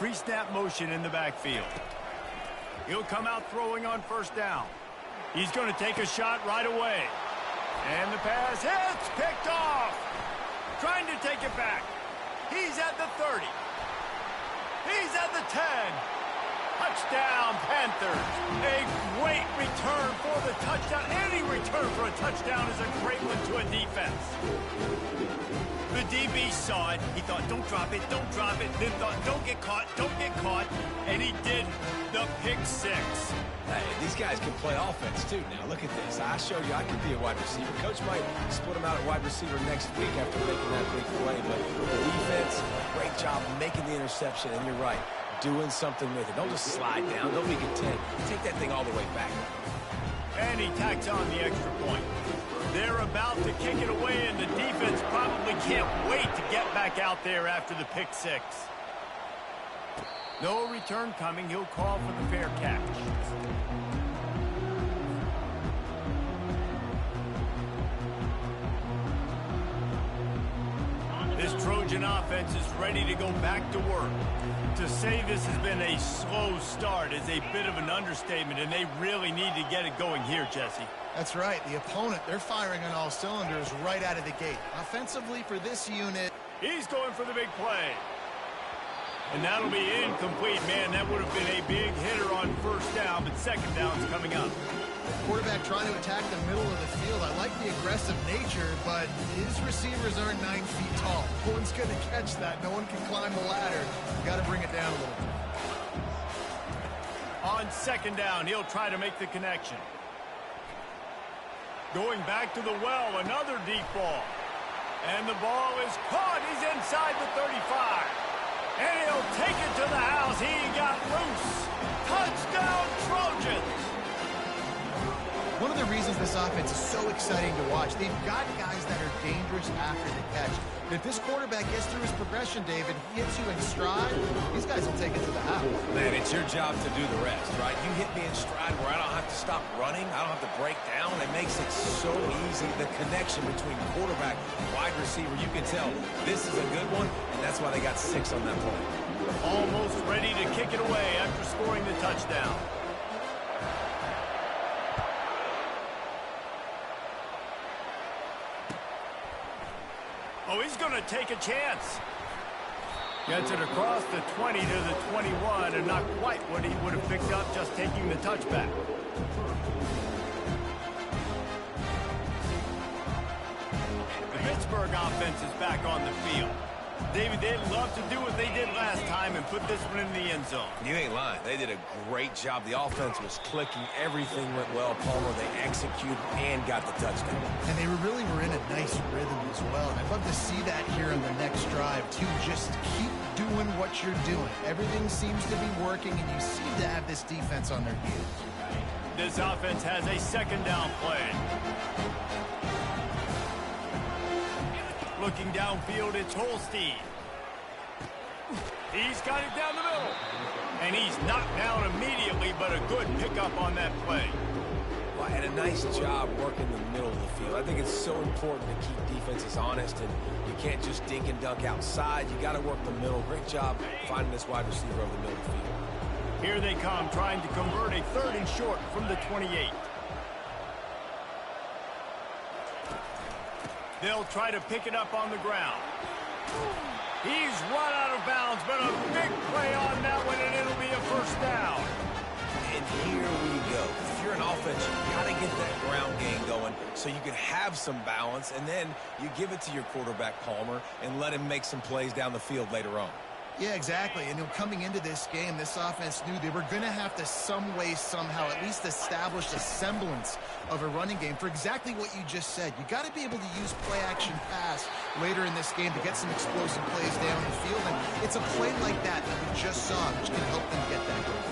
pre-snap motion in the backfield. He'll come out throwing on first down. He's going to take a shot right away. And the pass hits, picked off. Trying to take it back. He's at the 30. He's at the 10. Touchdown, Panthers. A great return for the touchdown. Any return for a touchdown is a great one to a defense. The DB saw it. He thought, don't drop it, don't drop it. Then thought, don't get caught, don't get caught. And he did the pick six. Hey, these guys can play offense, too. Now, look at this. I showed you I could be a wide receiver. Coach might split him out at wide receiver next week after making that big play. But the defense, great job making the interception. And you're right, doing something with it. Don't just slide down. Don't make it 10. Take that thing all the way back. And he tacks on the extra point. They're about to kick it away, and the defense probably can't wait to get back out there after the pick six. No return coming. He'll call for the fair catch. This Trojan offense is ready to go back to work. To say this has been a slow start is a bit of an understatement, and they really need to get it going here, Jesse. That's right. The opponent, they're firing on all cylinders right out of the gate. Offensively for this unit. He's going for the big play. And that'll be incomplete. Man, that would have been a big hitter on first down, but second down's coming up. Quarterback trying to attack the middle of the field. I like the aggressive nature, but his receivers aren't 9 feet tall. No one's going to catch that. No one can climb the ladder. You got to bring it down a little bit. On second down, he'll try to make the connection. Going back to the well, another deep ball. And the ball is caught. He's inside the 35. And he'll take it to the house. He got loose. Touchdown, Trojans. One of the reasons this offense is so exciting to watch, they've got guys that are dangerous after the catch. But if this quarterback gets through his progression, David, he hits you in stride, these guys will take it to the house. Man, it's your job to do the rest, right? You hit me in stride where I don't have to stop running. I don't have to break down. It makes it so easy. The connection between quarterback and wide receiver, you can tell this is a good one, and that's why they got 6 on that play. Almost ready to kick it away after scoring the touchdown. Oh, he's going to take a chance. Gets it across the 20 to the 21, and not quite what he would have picked up just taking the touchback. The Pittsburgh offense is back on the field. David, they'd love to do what they did last time and put this one in the end zone. You ain't lying. They did a great job. The offense was clicking. Everything went well. Palmer, they executed and got the touchdown. And they really were in a nice rhythm as well. And I'd love to see that here on the next drive, too. Just keep doing what you're doing. Everything seems to be working, and you seem to have this defense on their heels. This offense has a second down play. Looking downfield, it's Holstein. He's got it down the middle. And he's knocked down immediately, but a good pickup on that play. Well, and a nice job working the middle of the field. I think it's so important to keep defenses honest, and you can't just dink and dunk outside. You got to work the middle. Great job finding this wide receiver over the middle of the field. Here they come, trying to convert a 3rd and short from the 28. They'll try to pick it up on the ground. He's run out of bounds, but a big play on that one, and it'll be a first down. And here we go. If you're an offense, you got to get that ground game going so you can have some balance, and then you give it to your quarterback, Palmer, and let him make some plays down the field later on. Yeah, exactly. And coming into this game, this offense knew they were going to have to some way, somehow, at least establish a semblance of a running game for exactly what you just said. You got to be able to use play-action pass later in this game to get some explosive plays down the field. And it's a play like that that we just saw, which can help them get that going.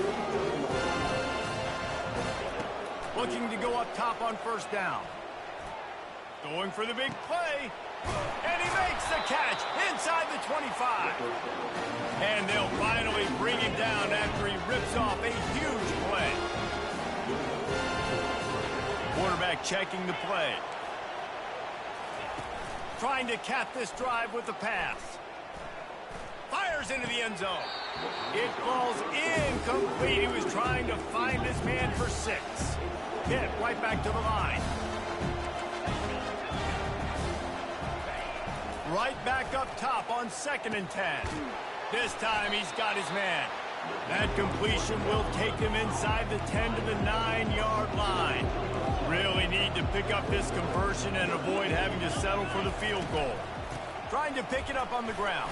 Looking to go up top on first down. Going for the big play. And he makes the catch inside the 25. And they'll finally bring him down after he rips off a huge play. Quarterback checking the play. Trying to cap this drive with the pass. Fires fires into the end zone. It falls incomplete. He was trying to find his man for 6. Hit right back to the line. Right back up top on 2nd and 10. This time he's got his man. That completion will take him inside the 10 to the 9-yard line. Really need to pick up this conversion and avoid having to settle for the field goal. Trying to pick it up on the ground.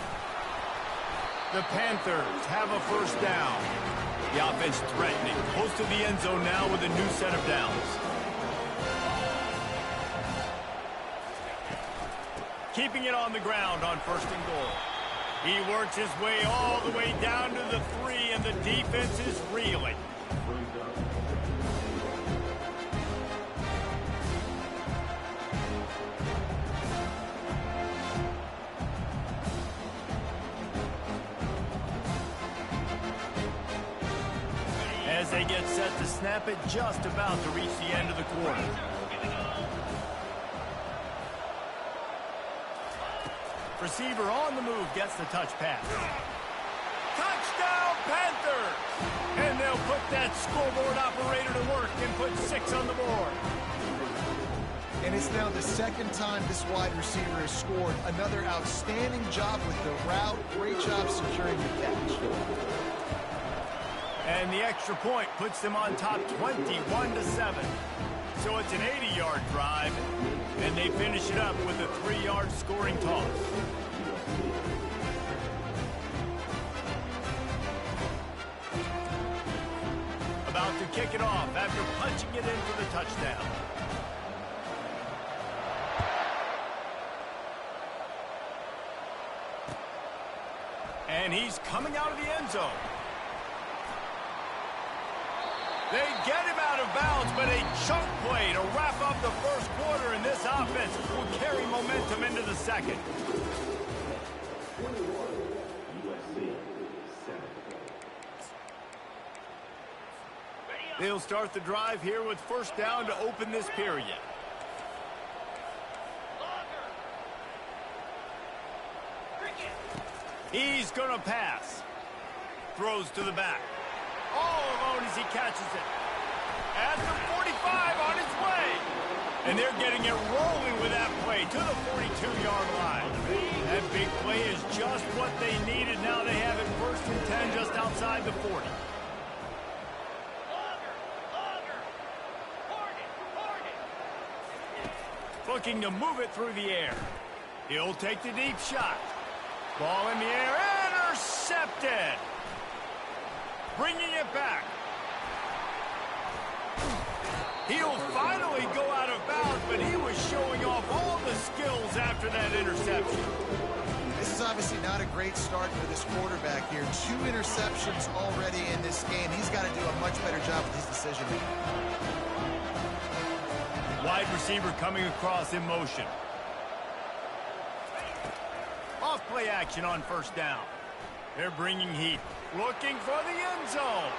The Panthers have a first down. The offense threatening. Close to the end zone now with a new set of downs. Keeping it on the ground on 1st and goal. He works his way all the way down to the 3, and the defense is reeling. As they get set to snap it, just about to reach the end of the quarter. Receiver on the move gets the touch pass. Touchdown, Panthers! And they'll put that scoreboard operator to work and put 6 on the board. And it's now the 2nd time this wide receiver has scored. Another outstanding job with the route. Great job securing the catch. And the extra point puts them on top 21-7. So it's an 80-yard drive, and they finish it up with a 3-yard scoring toss. About to kick it off after punching it in for the touchdown. And he's coming out of the end zone. They get him out of bounds, but a chunk play to wrap up the first quarter, and this offense will carry momentum into the second. They'll start the drive here with first down to open this period. He's going to pass. Throws to the back. All alone as he catches it. At the 45 on his way. And they're getting it rolling with that play to the 42-yard line. That big play is just what they needed. Now they have it 1st and 10 just outside the 40. Looking to move it through the air. He'll take the deep shot. Ball in the air. Intercepted. Bringing it back. He'll finally go out of bounds, but he was showing off all the skills after that interception. This is obviously not a great start for this quarterback here. 2 interceptions already in this game. He's got to do a much better job with his decision-making. Wide receiver coming across in motion. Off play action on first down. They're bringing heat. Looking for the end zone.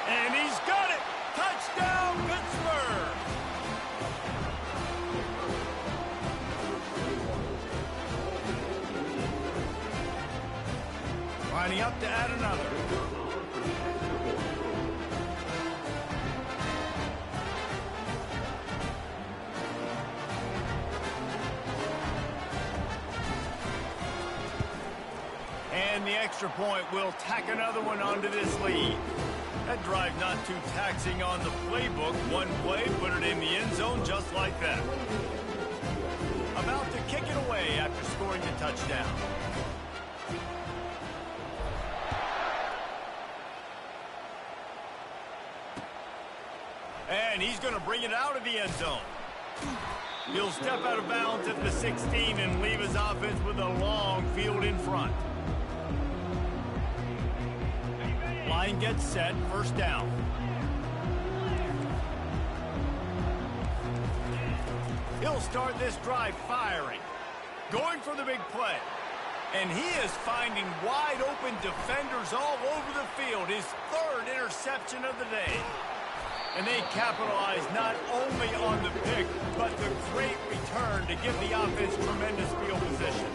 And he's got it. Touchdown, Pittsburgh. Lining up to add another. And the extra point will tack another one onto this lead. That drive not too taxing on the playbook. One play, put it in the end zone just like that. About to kick it away after scoring the touchdown. And he's going to bring it out of the end zone. He'll step out of bounds at the 16 and leave his offense with a long field in front. Line gets set, first down. He'll start this drive firing. Going for the big play. And he is finding wide open defenders all over the field. His 3rd interception of the day. And they capitalize not only on the pick, but the great return to give the offense tremendous field position.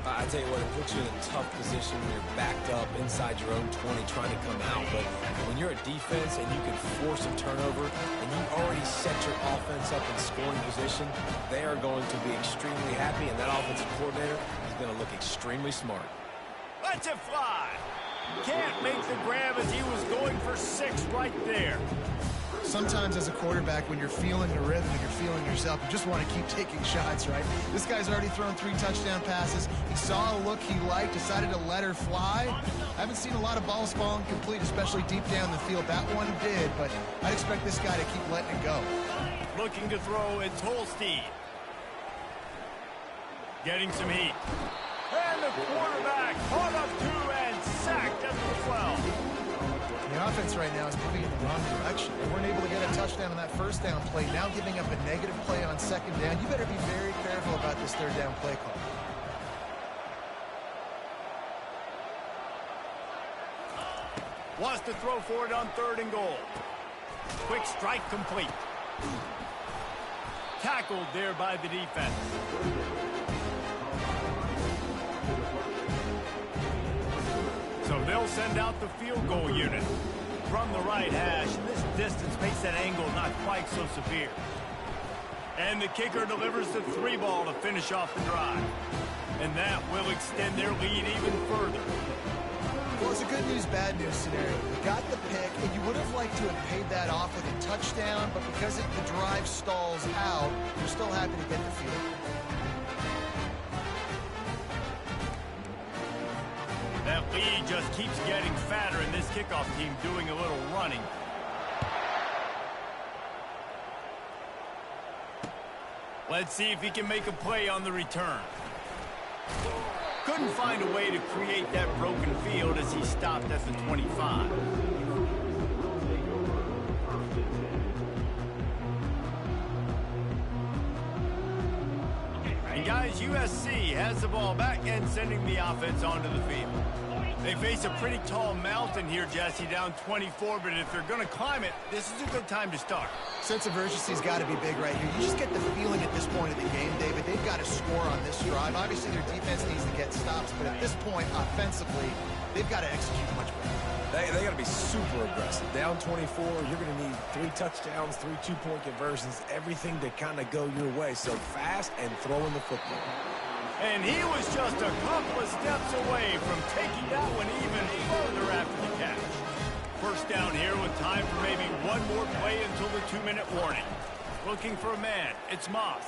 I tell you what, it puts you in a tough position when you're backed up inside your own 20 trying to come out. But when you're a defense and you can force a turnover and you already set your offense up in scoring position, they are going to be extremely happy, and that offensive coordinator is going to look extremely smart. Lets it fly. Can't make the grab as he was going for 6 right there. Sometimes as a quarterback, when you're feeling the rhythm and you're feeling yourself, you just want to keep taking shots, right? This guy's already thrown 3 touchdown passes. He saw a look he liked, decided to let her fly. I haven't seen a lot of balls falling complete, especially deep down the field. That one did, but I'd expect this guy to keep letting it go. Looking to throw, it's Holstein. Getting some heat. And the quarterback caught up 2 and sacked at the 12. The offense right now is moving in the wrong direction. They weren't able to get a touchdown on that first down play. Now giving up a negative play on second down. You better be very careful about this third down play call. Wants to throw for it on 3rd and goal. Quick strike complete. Tackled there by the defense. So they'll send out the field goal unit from the right hash. This distance makes that angle not quite so severe. And the kicker delivers the 3 ball to finish off the drive. And that will extend their lead even further. Well, it's a good news, bad news scenario. You got the pick, and you would have liked to have paid that off with a touchdown, but because the drive stalls out, you're still happy to get the field goal. That lead just keeps getting fatter, and this kickoff team doing a little running. Let's see if he can make a play on the return. Couldn't find a way to create that broken field as he stopped at the 25. And guys, USC has the ball back and sending the offense onto the field. They face a pretty tall mountain here, Jesse, down 24, but if they're going to climb it, this is a good time to start. Sense of urgency's got to be big right here. You just get the feeling at this point of the game, David, they've got to score on this drive. Obviously, their defense needs to get stops, but at this point, offensively, they've got to execute much better. They got to be super aggressive. Down 24, you're going to need 3 touchdowns, 3 two-point conversions, everything to kind of go your way. So fast and throwing the football. And he was just a couple of steps away from taking that one even further after the catch. First down here with time for maybe one more play until the 2-minute warning. Looking for a man. It's Moss.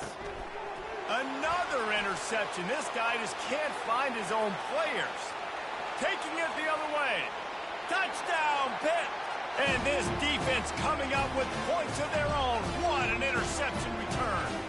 Another interception. This guy just can't find his own players. Taking it the other way. Touchdown, Pitt! And this defense coming up with points of their own. What an interception return.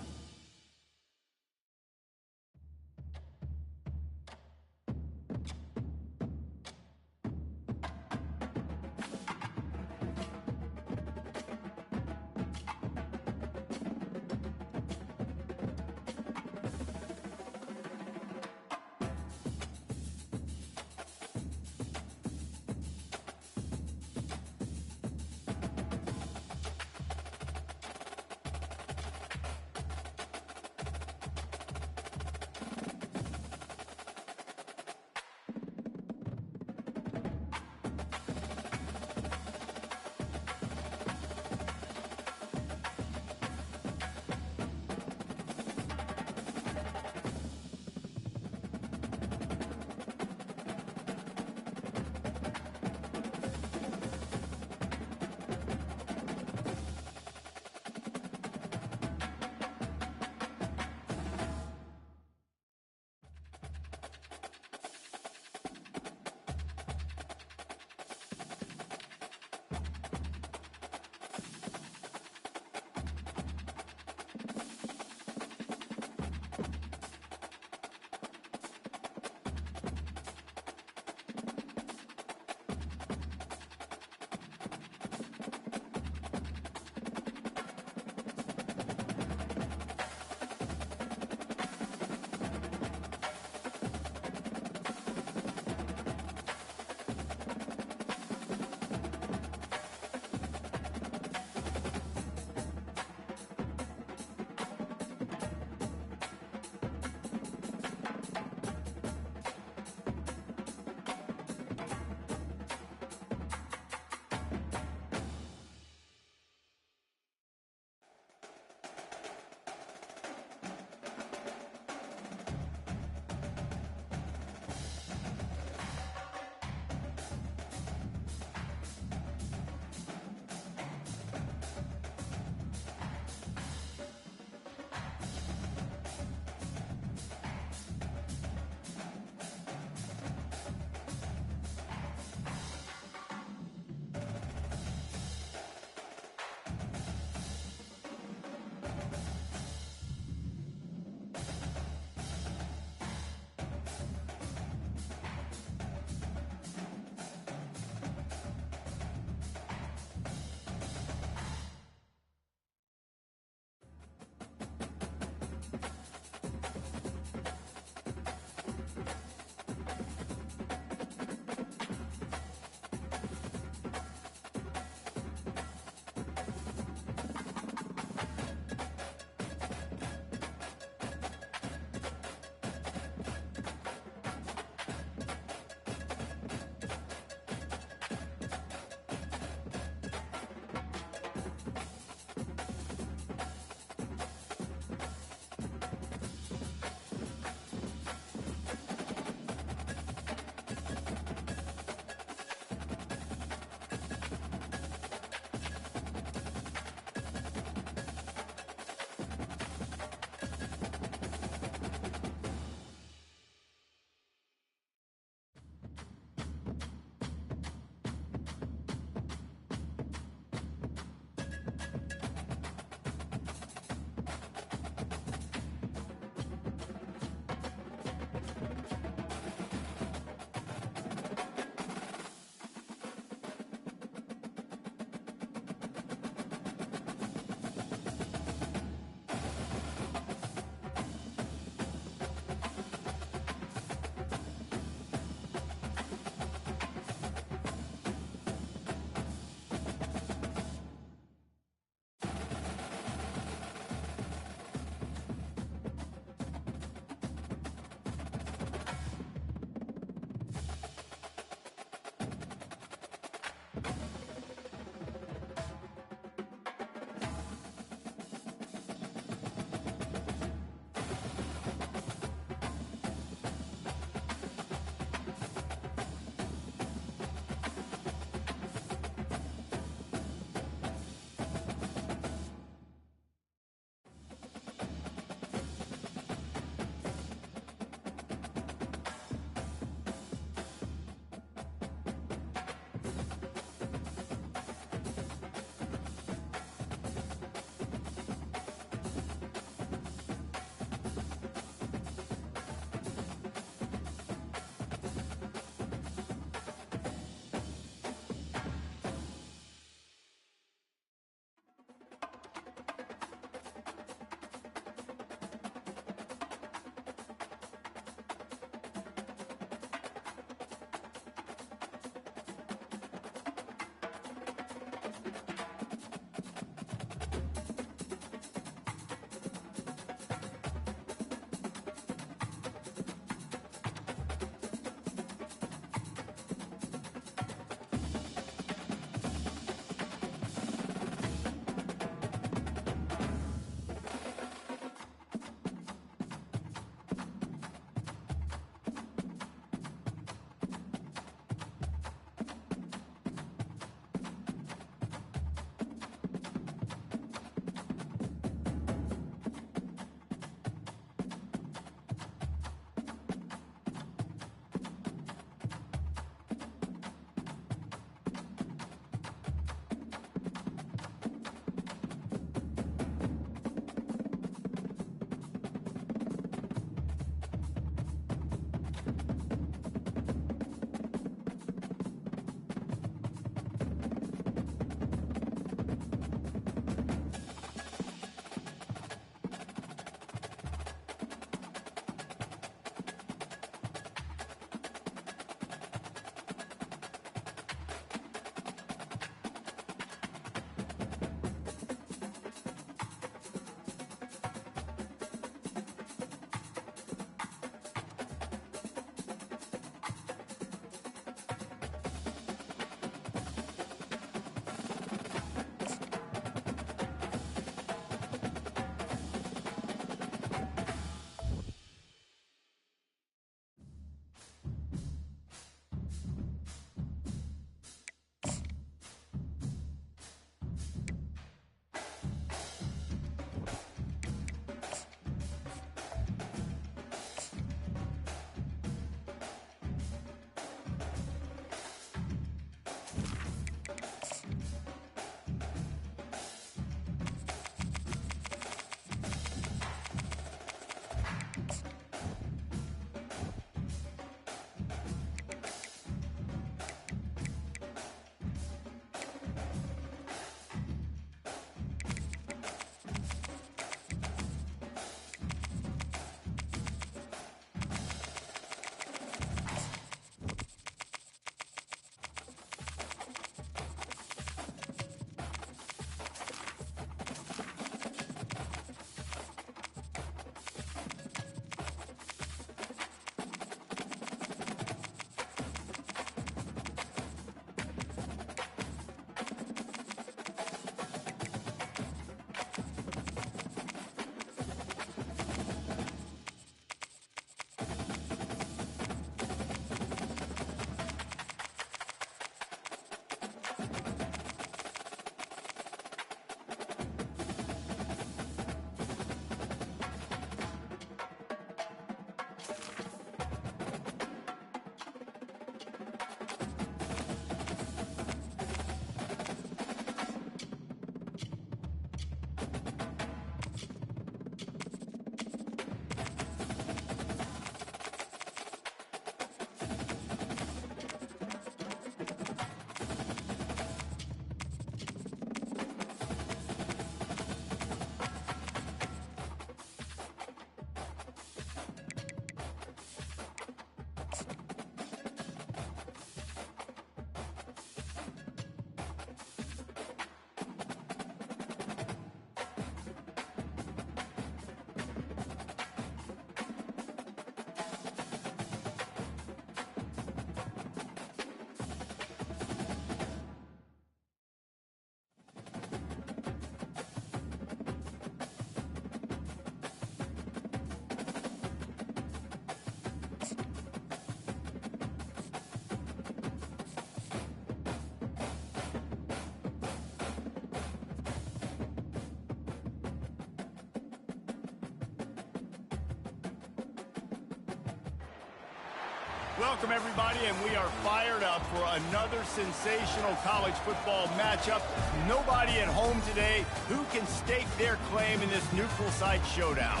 Welcome, everybody, and we are fired up for another sensational college football matchup. Nobody at home today who can stake their claim in this neutral site showdown.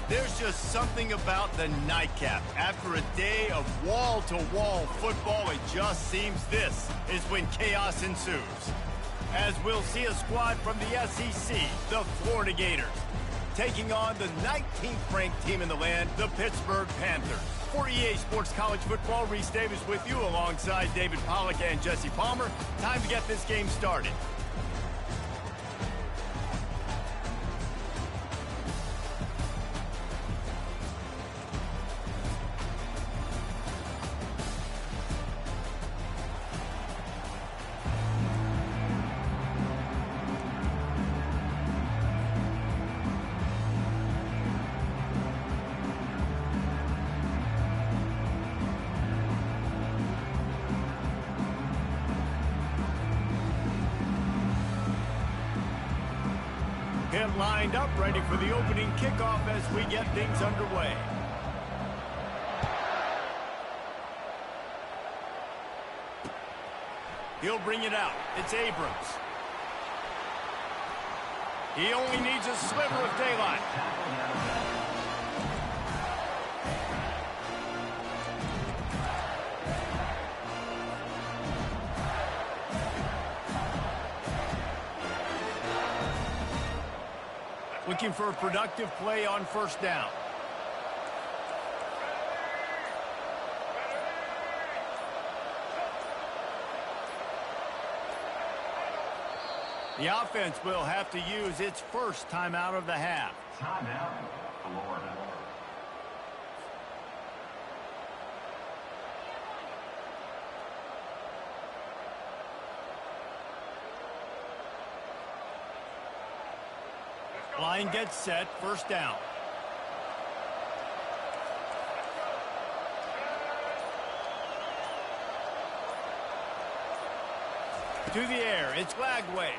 There's just something about the nightcap. After a day of wall-to-wall football, it just seems this is when chaos ensues. As we'll see a squad from the SEC, the Florida Gators, taking on the 19th-ranked team in the land, the Pittsburgh Panthers. For EA Sports College Football, Reese Davis with you alongside David Pollack and Jesse Palmer. Time to get this game started. Pit lined up, ready for the opening kickoff as we get things underway. He'll bring it out. It's Abrams. He only needs a sliver of daylight. Looking for a productive play on first down. The offense will have to use its first timeout of the half. Timeout, Florida. Line gets set, first down. To the air, it's Lagway.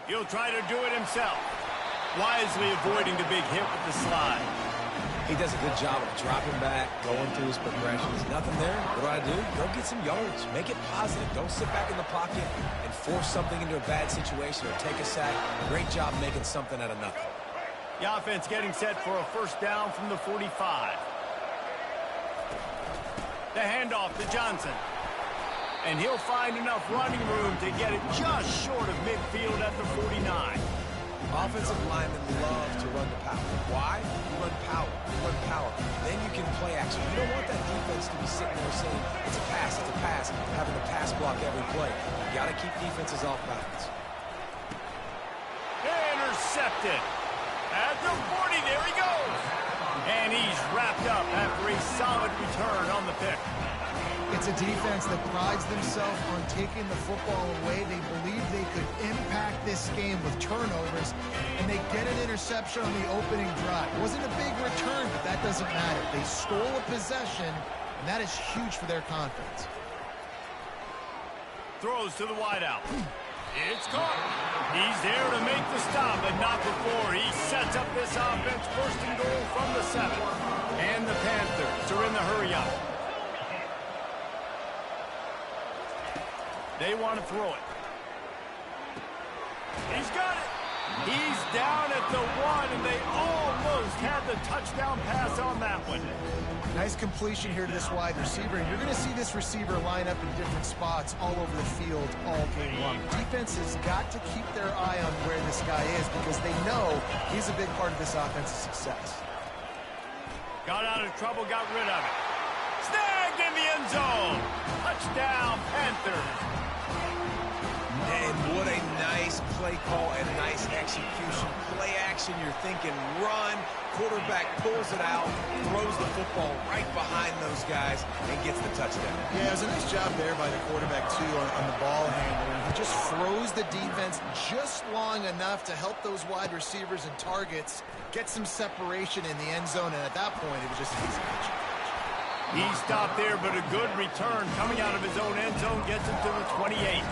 He'll try to do it himself. Wisely avoiding the big hit with the slide. He does a good job of dropping back, going through his progressions. Nothing there. What do? Go get some yards. Make it positive. Don't sit back in the pocket and force something into a bad situation or take a sack. Great job making something out of nothing. The offense getting set for a first down from the 45. The handoff to Johnson. And he'll find enough running room to get it just short of midfield at the 49. Offensive linemen love to run the power. Why? You run power. You run power. Then you can play action. You don't want that defense to be sitting there saying, it's a pass, having to pass block every play. You got to keep defenses off balance. Intercepted. At the 40, there he goes. And he's wrapped up after a solid return on the pick. It's a defense that prides themselves on taking the football away. They believe they could impact this game with turnovers, and they get an interception on the opening drive. It wasn't a big return, but that doesn't matter. They stole a possession, and that is huge for their confidence. Throws to the wideout. It's caught. He's there to make the stop, but not before he sets up this offense first and goal from the 7. And the Panthers are in the hurry-up. They want to throw it. He's got it. He's down at the 1, and they almost had the touchdown pass on that one. Nice completion here to this wide receiver. And you're going to see this receiver line up in different spots all over the field all game long. Defense has got to keep their eye on where this guy is because they know he's a big part of this offense's success. Got out of trouble, got rid of it. Snagged in the end zone. Touchdown, Panthers. And what a nice play call and nice execution. Play action, you're thinking run. Quarterback pulls it out, throws the football right behind those guys, and gets the touchdown. Yeah, it was a nice job there by the quarterback, too, on the ball handler. He just froze the defense just long enough to help those wide receivers and targets get some separation in the end zone, and at that point, it was just an easy catch. He stopped there, but a good return coming out of his own end zone gets him to the 28.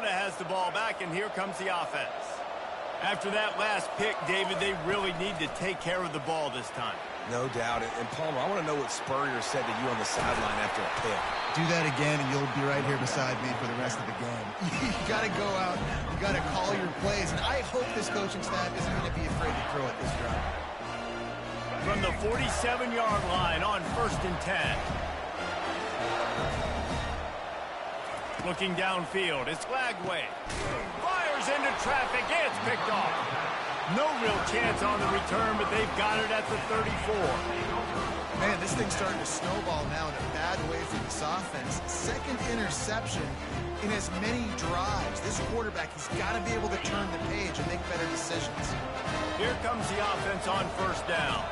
Minnesota has the ball back, and here comes the offense. After that last pick, David, they really need to take care of the ball this time. No doubt. And Palmer, I want to know what Spurrier said to you on the sideline after a pick. Do that again, and you'll be right here beside me for the rest of the game. You got to go out. You got to call your plays, and I hope this coaching staff isn't going to be afraid to throw it this drive. From the 47-yard line on 1st and 10. Looking downfield, it's Lagway. Fires into traffic, it's picked off. No real chance on the return, but they've got it at the 34. Man, this thing's starting to snowball now in a bad way for this offense. Second interception in as many drives. This quarterback, he's got to be able to turn the page and make better decisions. Here comes the offense on 1st down.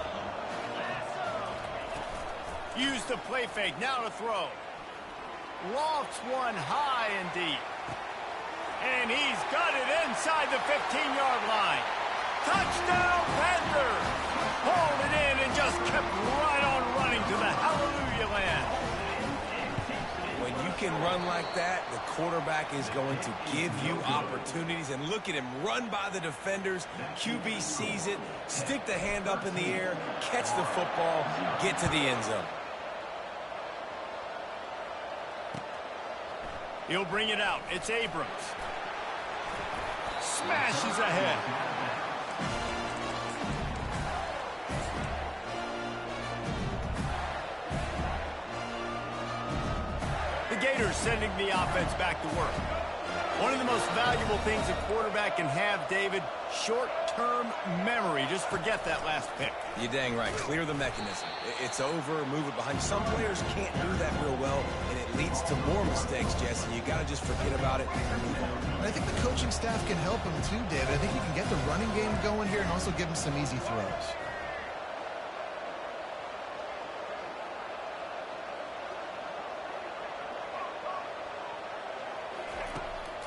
Use the play fake, now to throw. Lofts one high and deep. And he's got it inside the 15-yard line. Touchdown, Panthers! Hauled it in and just kept right on running to the hallelujah land. When you can run like that, the quarterback is going to give you opportunities. And look at him run by the defenders. QB sees it, stick the hand up in the air, catch the football, get to the end zone. He'll bring it out. It's Abrams. Smashes ahead. The Gators sending the offense back to work. One of the most valuable things a quarterback can have, David, short-term memory. Just forget that last pick. You're dang right. Clear the mechanism. It's over, move it behind. Some players can't do that real well, and it leads to more mistakes, Jesse. You got to just forget about it. I think the coaching staff can help him too, David. I think he can get the running game going here and also give him some easy throws.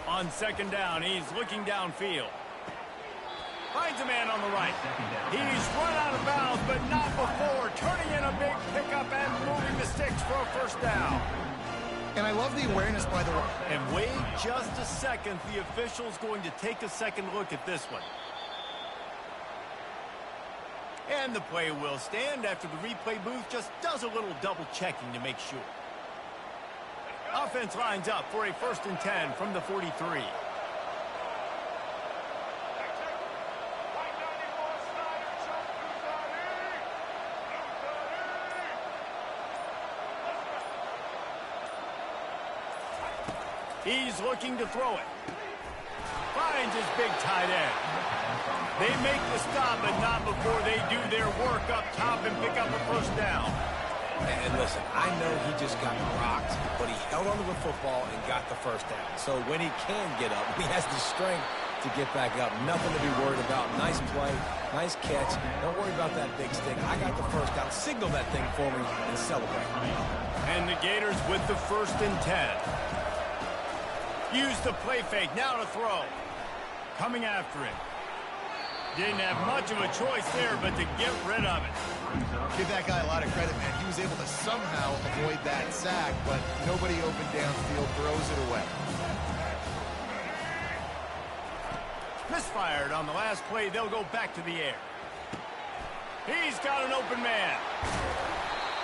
On 2nd down, he's looking downfield. Finds a man on the right. He's run out of bounds, but not before turning in a big pickup and moving the sticks for a 1st down. And I love the awareness, by the way. And wait just a second. The official's going to take a second look at this one. And the play will stand after the replay booth just does a little double checking to make sure. Offense lines up for a 1st and 10 from the 43. He's looking to throw it. Finds his big tight end. They make the stop, but not before they do their work up top and pick up a 1st down. And listen, I know he just got rocked, but he held onto the football and got the 1st down. So when he can get up, he has the strength to get back up. Nothing to be worried about. Nice play, nice catch. Don't worry about that big stick. I got the 1st down. Signal that thing for me and celebrate. And the Gators with the 1st and 10. Use the play fake, now to throw. Coming after it. Didn't have much of a choice there, but to get rid of it. Give that guy a lot of credit, man. He was able to somehow avoid that sack, but nobody open downfield, throws it away. Misfired on the last play. They'll go back to the air. He's got an open man.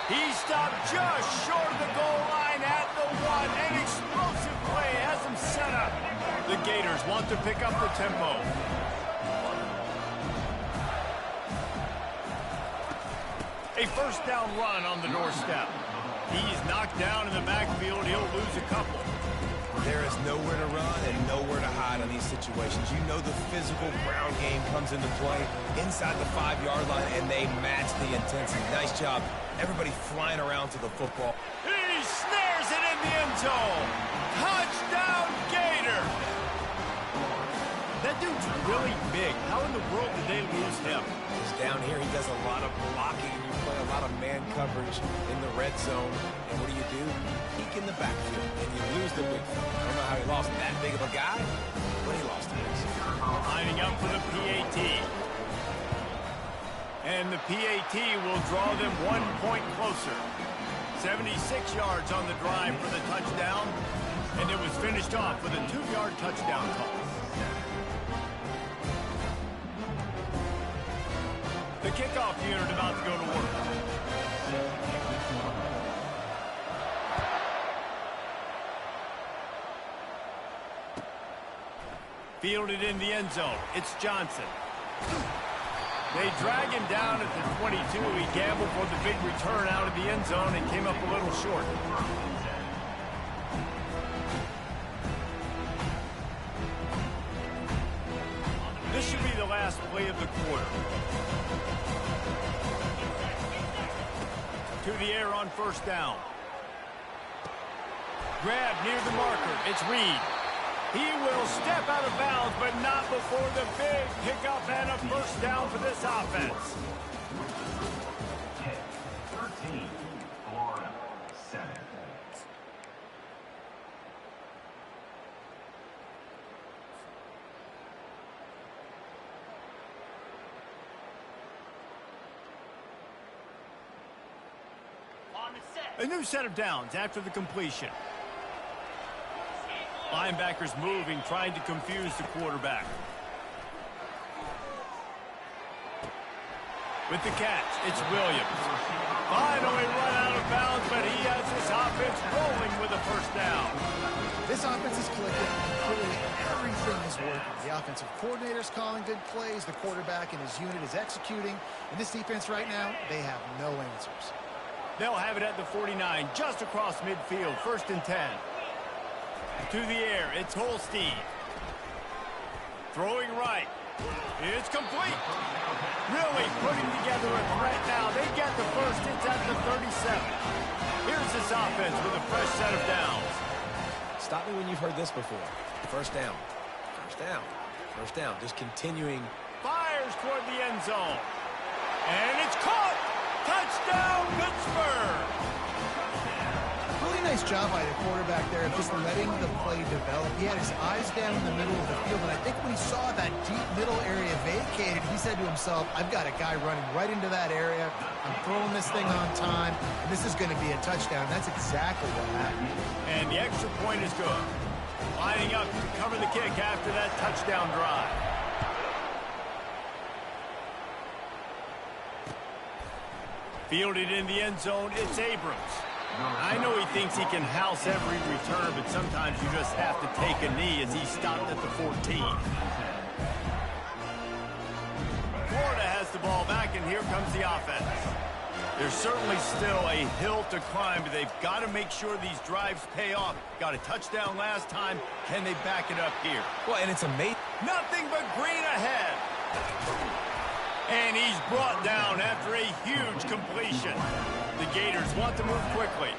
He stopped just short of the goal line at the 1. An explosive play has him set up. The Gators want to pick up the tempo. A 1st down run on the doorstep. He's knocked down in the backfield. He'll lose a couple. There is nowhere to run and nowhere to hide on these situations. You know the physical ground game comes into play inside the 5-yard line, and they match the intensity. Nice job. Everybody flying around to the football. He snares it in the end zone. Touchdown, Gator. That dude's really big. How in the world did they lose him? He's down here. He does a lot of blocking. You play a lot of man coverage in the red zone. And what do? Peek in the backfield, and you lose the big fella. I don't know how he lost that big of a guy, but he lost it. Lining up for the PAT. And the PAT will draw them 1 point closer. 76 yards on the drive for the touchdown. And it was finished off with a 2-yard touchdown toss. The kickoff unit about to go to work. Fielded in the end zone. It's Johnson. They drag him down at the 22. He gambled for the big return out of the end zone and came up a little short. This should be the last play of the quarter. To the air on first down. Grab near the marker. It's Reed. He will step out of bounds, but not before the big pickup and a first down for this offense. 13, Florida, 7. A new set of downs after the completion. Linebackers moving, trying to confuse the quarterback. With the catch, it's Williams. Finally run out of bounds, but he has this offense rolling with a first down. This offense is clicking, and clearly everything is working. The offensive coordinator's calling good plays. The quarterback and his unit is executing. And this defense right now, they have no answers. They'll have it at the 49, just across midfield, 1st and 10. To the air, it's Holstein. Throwing right. It's complete. Really putting together a threat now. They get the first. It's at the 37. Here's this offense with a fresh set of downs. Stop me when you've heard this before. First down. First down. First down. Just continuing. Fires toward the end zone. And it's caught. Touchdown, Pittsburgh. Really nice job by the quarterback there of just letting the play develop. He had his eyes down in the middle of the field, and I think when he saw that deep middle area vacated, he said to himself, I've got a guy running right into that area. I'm throwing this thing on time, and this is going to be a touchdown. That's exactly what happened. And the extra point is good. Lining up to cover the kick after that touchdown drive. Fielded in the end zone, it's Abrams. I know he thinks he can house every return, but sometimes you just have to take a knee as he stopped at the 14. Florida has the ball back, and here comes the offense. There's certainly still a hill to climb, but they've got to make sure these drives pay off. Got a touchdown last time. Can they back it up here? Well, and it's amazing. Nothing but green ahead. And he's brought down after a huge completion. The Gators want to move quickly.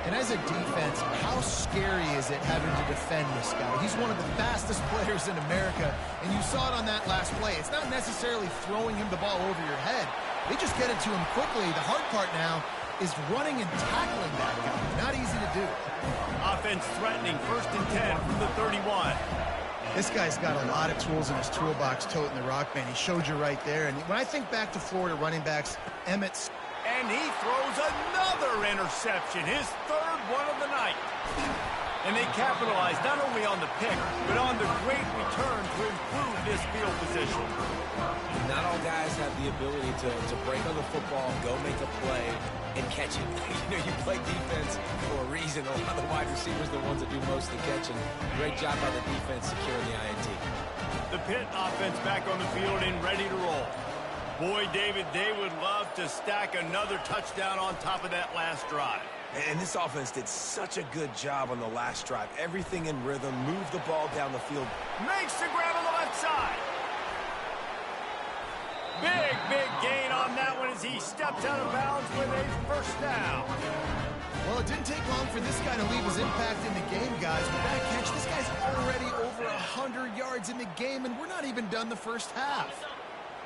And as a defense, how scary is it having to defend this guy? He's one of the fastest players in America, and you saw it on that last play. It's not necessarily throwing him the ball over your head. They just get it to him quickly. The hard part now is running and tackling that guy. Not easy to do. Offense threatening, 1st and 10 from the 31. This guy's got a lot of tools in his toolbox toting the rock, man. He showed you right there. And when I think back to Florida running backs, Emmett's. And he throws another interception, his 3rd one of the night. And they capitalize not only on the pick, but on the great return to improve this field position. Not all guys have the ability to break on the football, go make a play, and catch it. You know, you play defense for a reason. A lot of the wide receivers are the ones that do most of the catching. Great job by the defense securing the INT. The Pitt offense back on the field and ready to roll. Boy, David, they would love to stack another touchdown on top of that last drive. And this offense did such a good job on the last drive. Everything in rhythm, moved the ball down the field. Makes the grab on the left side. Big gain on that one as he steps out of bounds with a first down. Well, it didn't take long for this guy to leave his impact in the game, guys. With that catch, this guy's already over 100 yards in the game, and we're not even done the first half.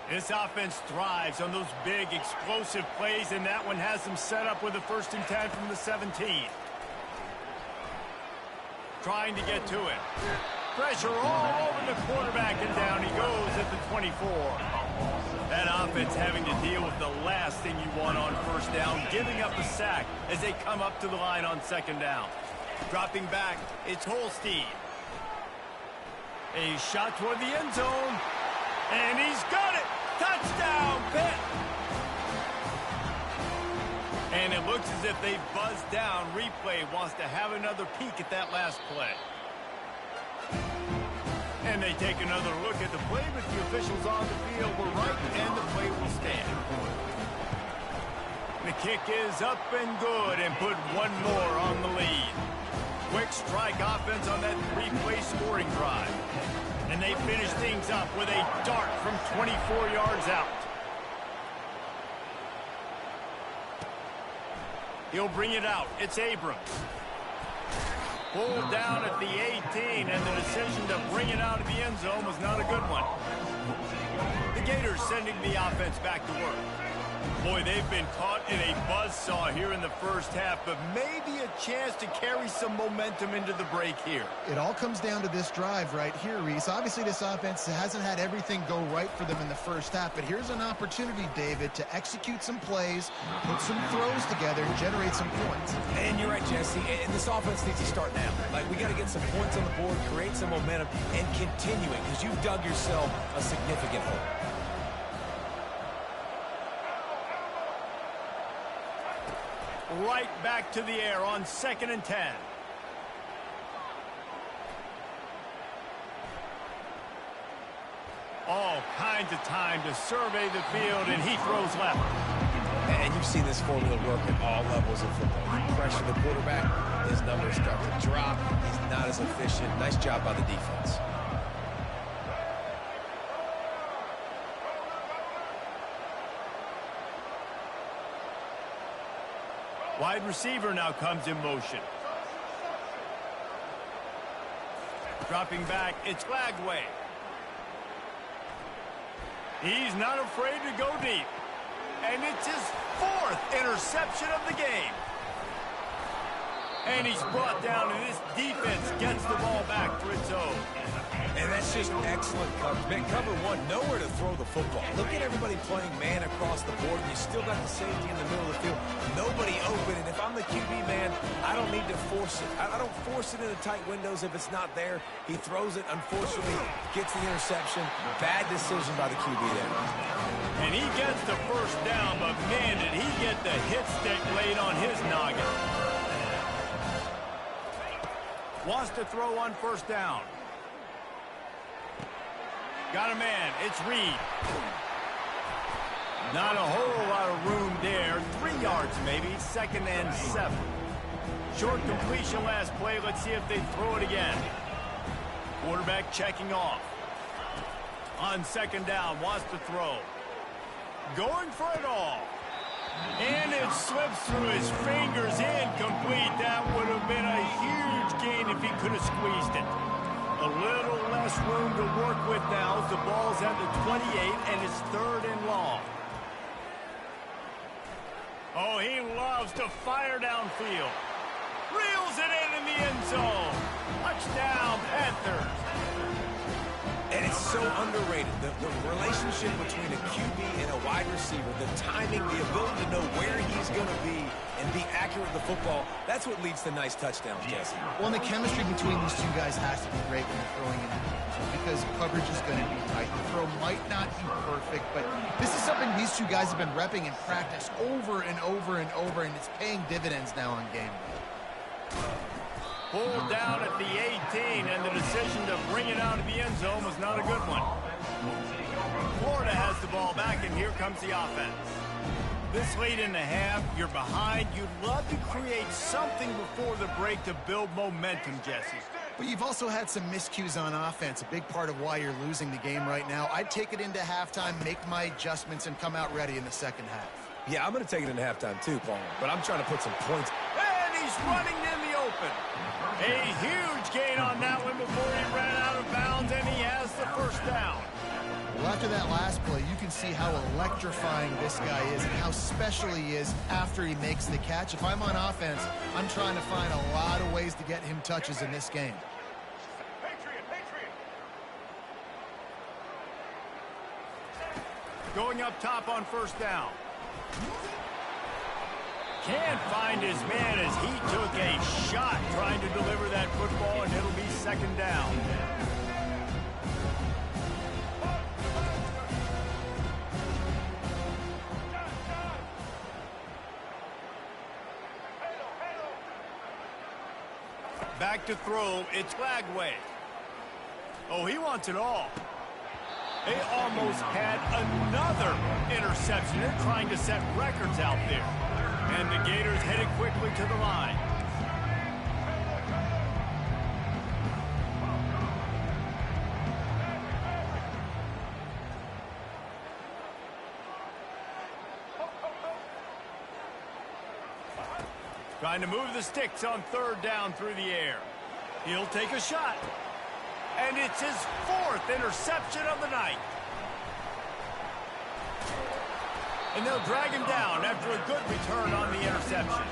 This offense thrives on those big, explosive plays, and that one has them set up with a 1st and 10 from the 17. Trying to get to it. Pressure all over the quarterback, and down he goes at the 24. That offense having to deal with the last thing you want on first down, giving up a sack as they come up to the line on 2nd down. Dropping back, it's Holstein. A shot toward the end zone. And he's got it! Touchdown, Pitt! And it looks as if they buzzed down. Replay wants to have another peek at that last play. And they take another look at the play, but the officials on the field were right, and the play will stand. The kick is up and good, and put one more on the lead. Quick strike offense on that three-play scoring drive. And they finish things up with a dart from 24 yards out. He'll bring it out. It's Abrams. Pulled down at the 18, and the decision to bring it out of the end zone was not a good one. The Gators sending the offense back to work. Boy, they've been caught in a buzzsaw here in the first half, but maybe a chance to carry some momentum into the break here. It all comes down to this drive right here, Reese. Obviously, this offense hasn't had everything go right for them in the first half, but here's an opportunity, David, to execute some plays, put some throws together, and generate some points. And you're right, Jesse, and this offense needs to start now. Like, we got to get some points on the board, create some momentum, and continue it, because you've dug yourself a significant hole. Right back to the air on 2nd and 10. All kinds of time to survey the field, and he throws left. And you've seen this formula work at all levels of football. You pressure the quarterback, his numbers start to drop. He's not as efficient. Nice job by the defense. Wide receiver now comes in motion. Dropping back, it's Lagway. He's not afraid to go deep. And it's his 4th interception of the game. And he's brought down, and this defense gets the ball back for its own. And that's just excellent coverage. Man, cover one, nowhere to throw the football. Look at everybody playing man across the board, and you still got the safety in the middle of the field. Nobody open, and if I'm the QB, man, I don't need to force it. I don't force it into tight windows if it's not there. He throws it, unfortunately, gets the interception. Bad decision by the QB there. And he gets the first down, but man, did he get the hit stick laid on his noggin. Wants to throw on 1st down. Got a man. It's Reed. Not a whole lot of room there. 3 yards maybe. 2nd and 7. Short completion last play. Let's see if they throw it again. Quarterback checking off. On 2nd down. Wants to throw. Going for it all. And it slips through his fingers. Incomplete. That would have been a huge gain if he could have squeezed it. A little less room to work with now as the ball's at the 28, and it's 3rd and long. Oh, he loves to fire downfield. Reels it in the end zone. Touchdown, Panthers. And it's so underrated. The relationship between a QB and a wide receiver, the timing, the ability to know where he's going to be and be accurate with the football, that's what leads to nice touchdowns, Jesse. Well, and the chemistry between these two guys has to be great when you're throwing in because coverage is going to be tight. The throw might not be perfect, but this is something these two guys have been repping in practice over and over and over, and it's paying dividends now on game day. Pulled down at the 18, and the decision to bring it out of the end zone was not a good one. Florida has the ball back, and here comes the offense. This late in the half, you're behind. You'd love to create something before the break to build momentum, Jesse. But you've also had some miscues on offense, a big part of why you're losing the game right now. I'd take it into halftime, make my adjustments, and come out ready in the 2nd half. Yeah, I'm going to take it into halftime too, Paul, but I'm trying to put some points. And he's running in the open. A huge gain on that one before he ran out of bounds, and he has the 1st down. Well, after that last play, you can see how electrifying this guy is and how special he is after he makes the catch. If I'm on offense, I'm trying to find a lot of ways to get him touches in this game. Going up top on 1st down. Can't find his man as he took a shot trying to deliver that football, and it'll be second down. Back to throw, it's Flagway. Oh, he wants it all. They almost had another interception. They're trying to set records out there. And the Gators headed quickly to the line. Trying to move the sticks on third down through the air. He'll take a shot. And it's his fourth interception of the night. And they'll drag him down after a good return on the interception.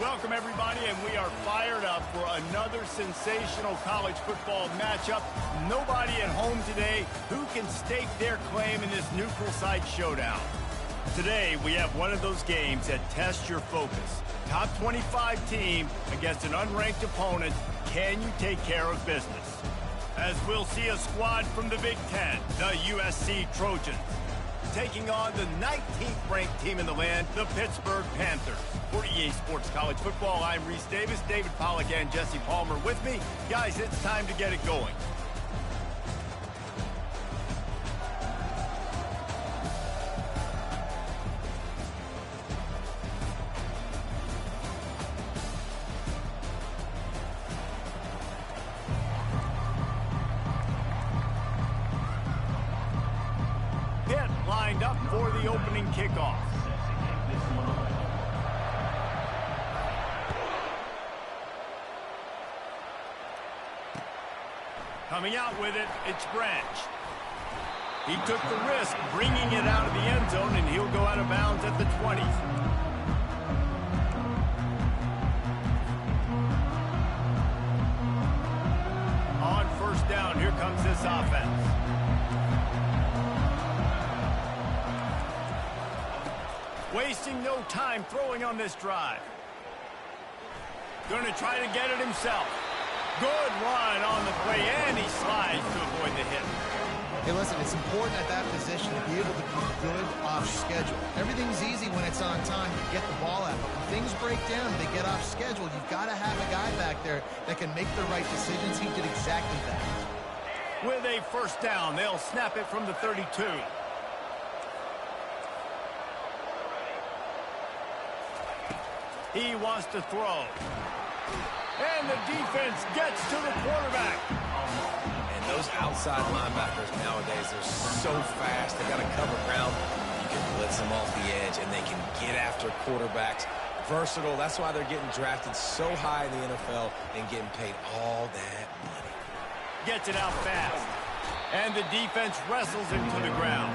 Welcome, everybody, and we are fired up for another sensational college football matchup. Nobody at home today who can stake their claim in this neutral site showdown. Today, we have one of those games that tests your focus. Top 25 team against an unranked opponent. Can you take care of business? As we'll see a squad from the Big Ten, the USC Trojans, taking on the 19th ranked team in the land, the Pittsburgh Panthers. For EA Sports College Football, I'm Reese Davis, David Pollack, and Jesse Palmer with me. Guys, it's time to get it going. Pitt lined up for the opening kickoff. Coming out with it, it's Branch. He took the risk, bringing it out of the end zone, and he'll go out of bounds at the 20. On first down, here comes this offense. Wasting no time throwing on this drive. Going to try to get it himself. Good run on the play, and he slides to avoid the hit. Hey, listen, it's important at that position to be able to be good off schedule. Everything's easy when it's on time to get the ball out. But when things break down, they get off schedule. You've got to have a guy back there that can make the right decisions. He did exactly that. With a first down, they'll snap it from the 32. He wants to throw. And the defense gets to the quarterback. And those outside linebackers nowadays, they're so fast. They got to cover ground. You can blitz them off the edge, and they can get after quarterbacks. Versatile. That's why they're getting drafted so high in the NFL and getting paid all that money. Gets it out fast. And the defense wrestles him to the ground.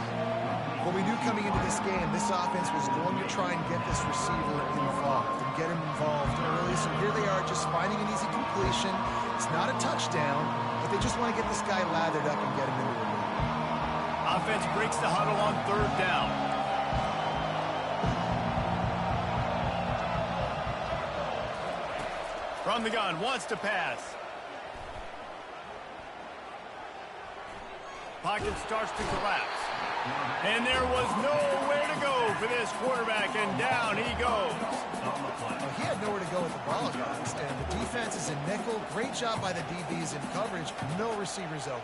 Well, we knew coming into this game, this offense was going to try and get this receiver involved and get him involved early. So here they are just finding an easy completion. It's not a touchdown, but they just want to get this guy lathered up and get him into the lead. Offense breaks the huddle on third down. From the gun, wants to pass. Pocket starts to collapse. And there was nowhere to go for this quarterback, and down he goes. Well, he had nowhere to go with the ball, guys, and the defense is in nickel. Great job by the DBs in coverage. No receivers open.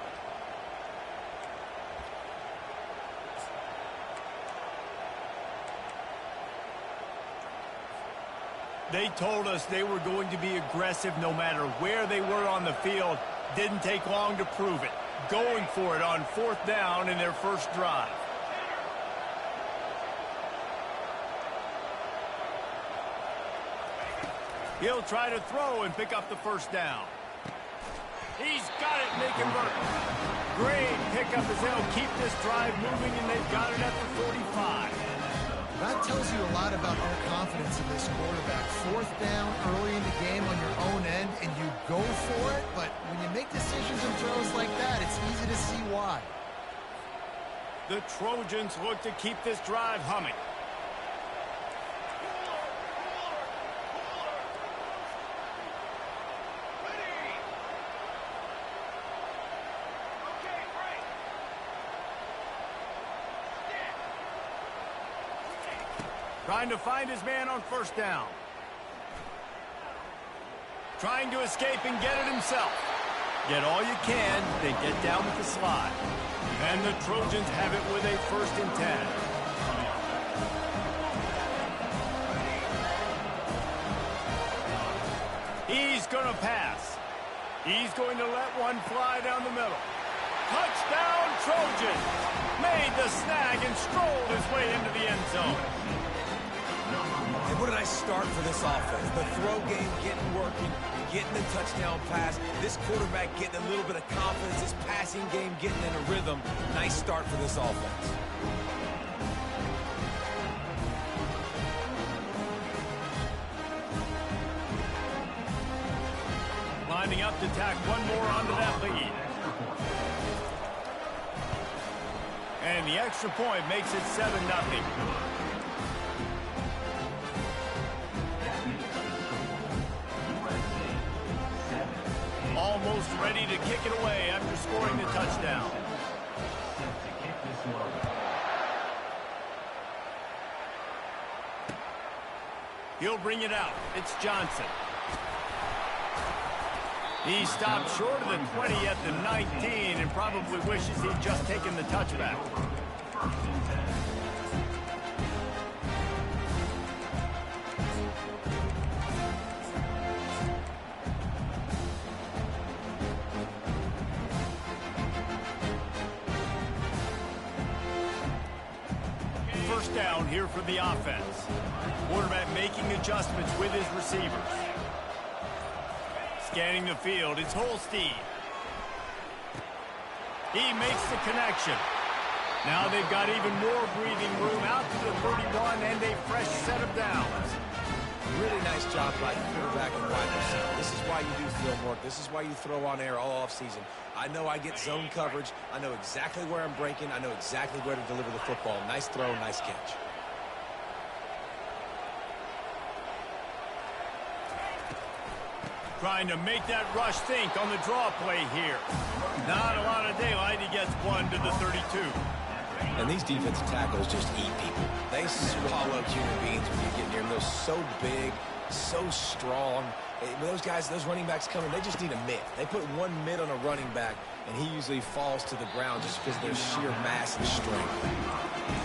They told us they were going to be aggressive no matter where they were on the field. Didn't take long to prove it. Going for it on fourth down in their first drive. He'll try to throw and pick up the first down. He's got it, make him work. Great pickup as they'll keep this drive moving, and they've got it at the 45. That tells you a lot about their confidence in this quarterback. Fourth down early in the game on your own end, and you go for it, but when you make decisions and throws like that, it's easy to see why. The Trojans look to keep this drive humming. Trying to find his man on first down. Trying to escape and get it himself. Get all you can, then get down with the slide. And the Trojans have it with a 1st and 10. He's going to pass. He's going to let one fly down the middle. Touchdown, Trojans! Made the snag and strolled his way into the end zone. And what a nice start for this offense. The throw game getting working, getting the touchdown pass. This quarterback getting a little bit of confidence. This passing game getting in a rhythm. Nice start for this offense. lining up to tack one more onto that lead. And the extra point makes it 7-0. Almost ready to kick it away after scoring the touchdown. He'll bring it out. It's Johnson. He stopped short of the 20 at the 19 and probably wishes he'd just taken the touchback. First down here for the offense. Quarterback making adjustments with his receivers. Scanning the field, it's Holstein. He makes the connection. Now they've got even more breathing room out to the 31 and a fresh set of downs. Really nice job by the quarterback and wide receiver. This is why you do film work. This is why you throw on air all offseason. I know I get zone coverage. I know exactly where I'm breaking. I know exactly where to deliver the football. Nice throw, nice catch. Trying to make that rush think on the draw play here. Not a lot of daylight. He gets one to the 32. And these defensive tackles just eat people. They swallow human beings when you get near them. They're so big, so strong. When those guys, those running backs come in, they just need a mid. They put one mid on a running back, and he usually falls to the ground just because of their sheer mass and strength.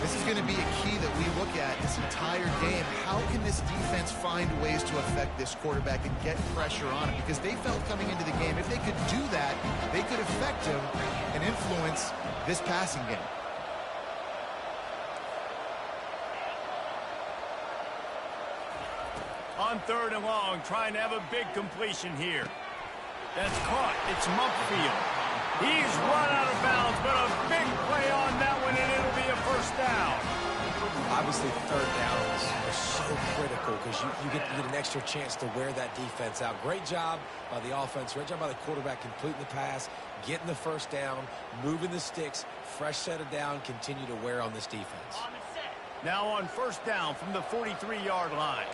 This is going to be a key that we look at this entire game. How can this defense find ways to affect this quarterback and get pressure on him? Because they felt coming into the game, if they could do that, they could affect him and influence this passing game. On 3rd and long, trying to have a big completion here. That's caught. It's Mumpfield. He's run out of bounds, but a big play on that one, and it'll be a first down. Obviously, 3rd downs are so critical because you get an extra chance to wear that defense out. Great job by the offense. Great job by the quarterback completing the pass, getting the first down, moving the sticks, fresh set of down, continue to wear on this defense. Now on 1st down from the 43-yard line.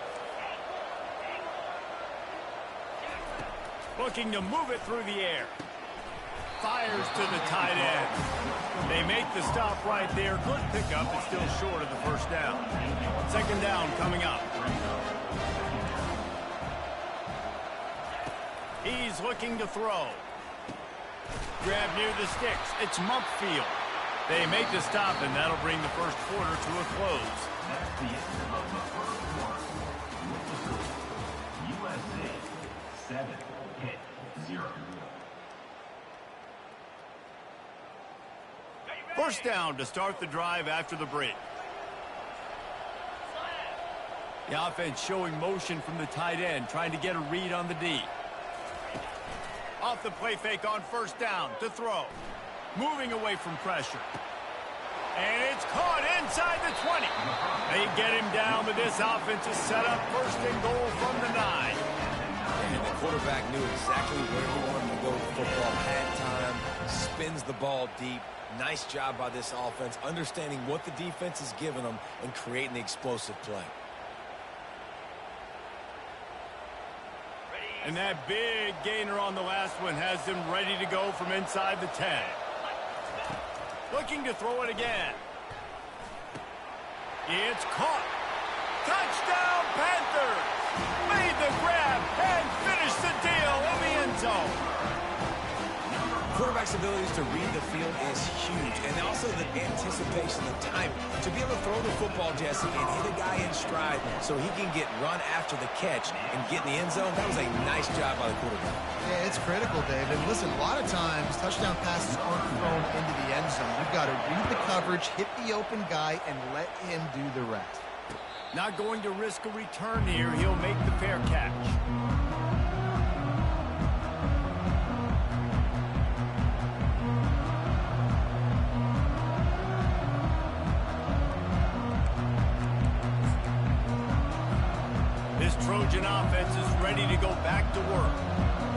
Looking to move it through the air. Fires to the tight end. They make the stop right there. Good pickup, but still short of the first down. 2nd down coming up. He's looking to throw. Grab near the sticks. It's Mumpfield. They make the stop, and that'll bring the first quarter to a close. That's the end of the first quarter. USA 7 hit 0. First down to start the drive after the break. The offense showing motion from the tight end, trying to get a read on the D. Off the play fake on 1st down to throw. Moving away from pressure. And it's caught inside the 20. They get him down, but this offense is set up 1st and goal from the 9. And the quarterback knew exactly where he wanted to go with the football. Had time, spins the ball deep. Nice job by this offense, understanding what the defense is giving them and creating the explosive play. And that big gainer on the last one has them ready to go from inside the 10. Looking to throw it again. It's caught. Touchdown, Panthers! Made the grab and finished the deal in the end zone. Quarterback's abilities to read the field is huge, and also the anticipation, the time to be able to throw the football, Jesse, and hit a guy in stride so he can get run after the catch and get in the end zone. That was a nice job by the quarterback. Yeah, it's critical, Dave. And listen, a lot of times touchdown passes aren't thrown into the end zone. You've got to read the coverage, hit the open guy, and let him do the rest. Not going to risk a return here. He'll make the fair catch. This Trojan offense is ready to go back to work.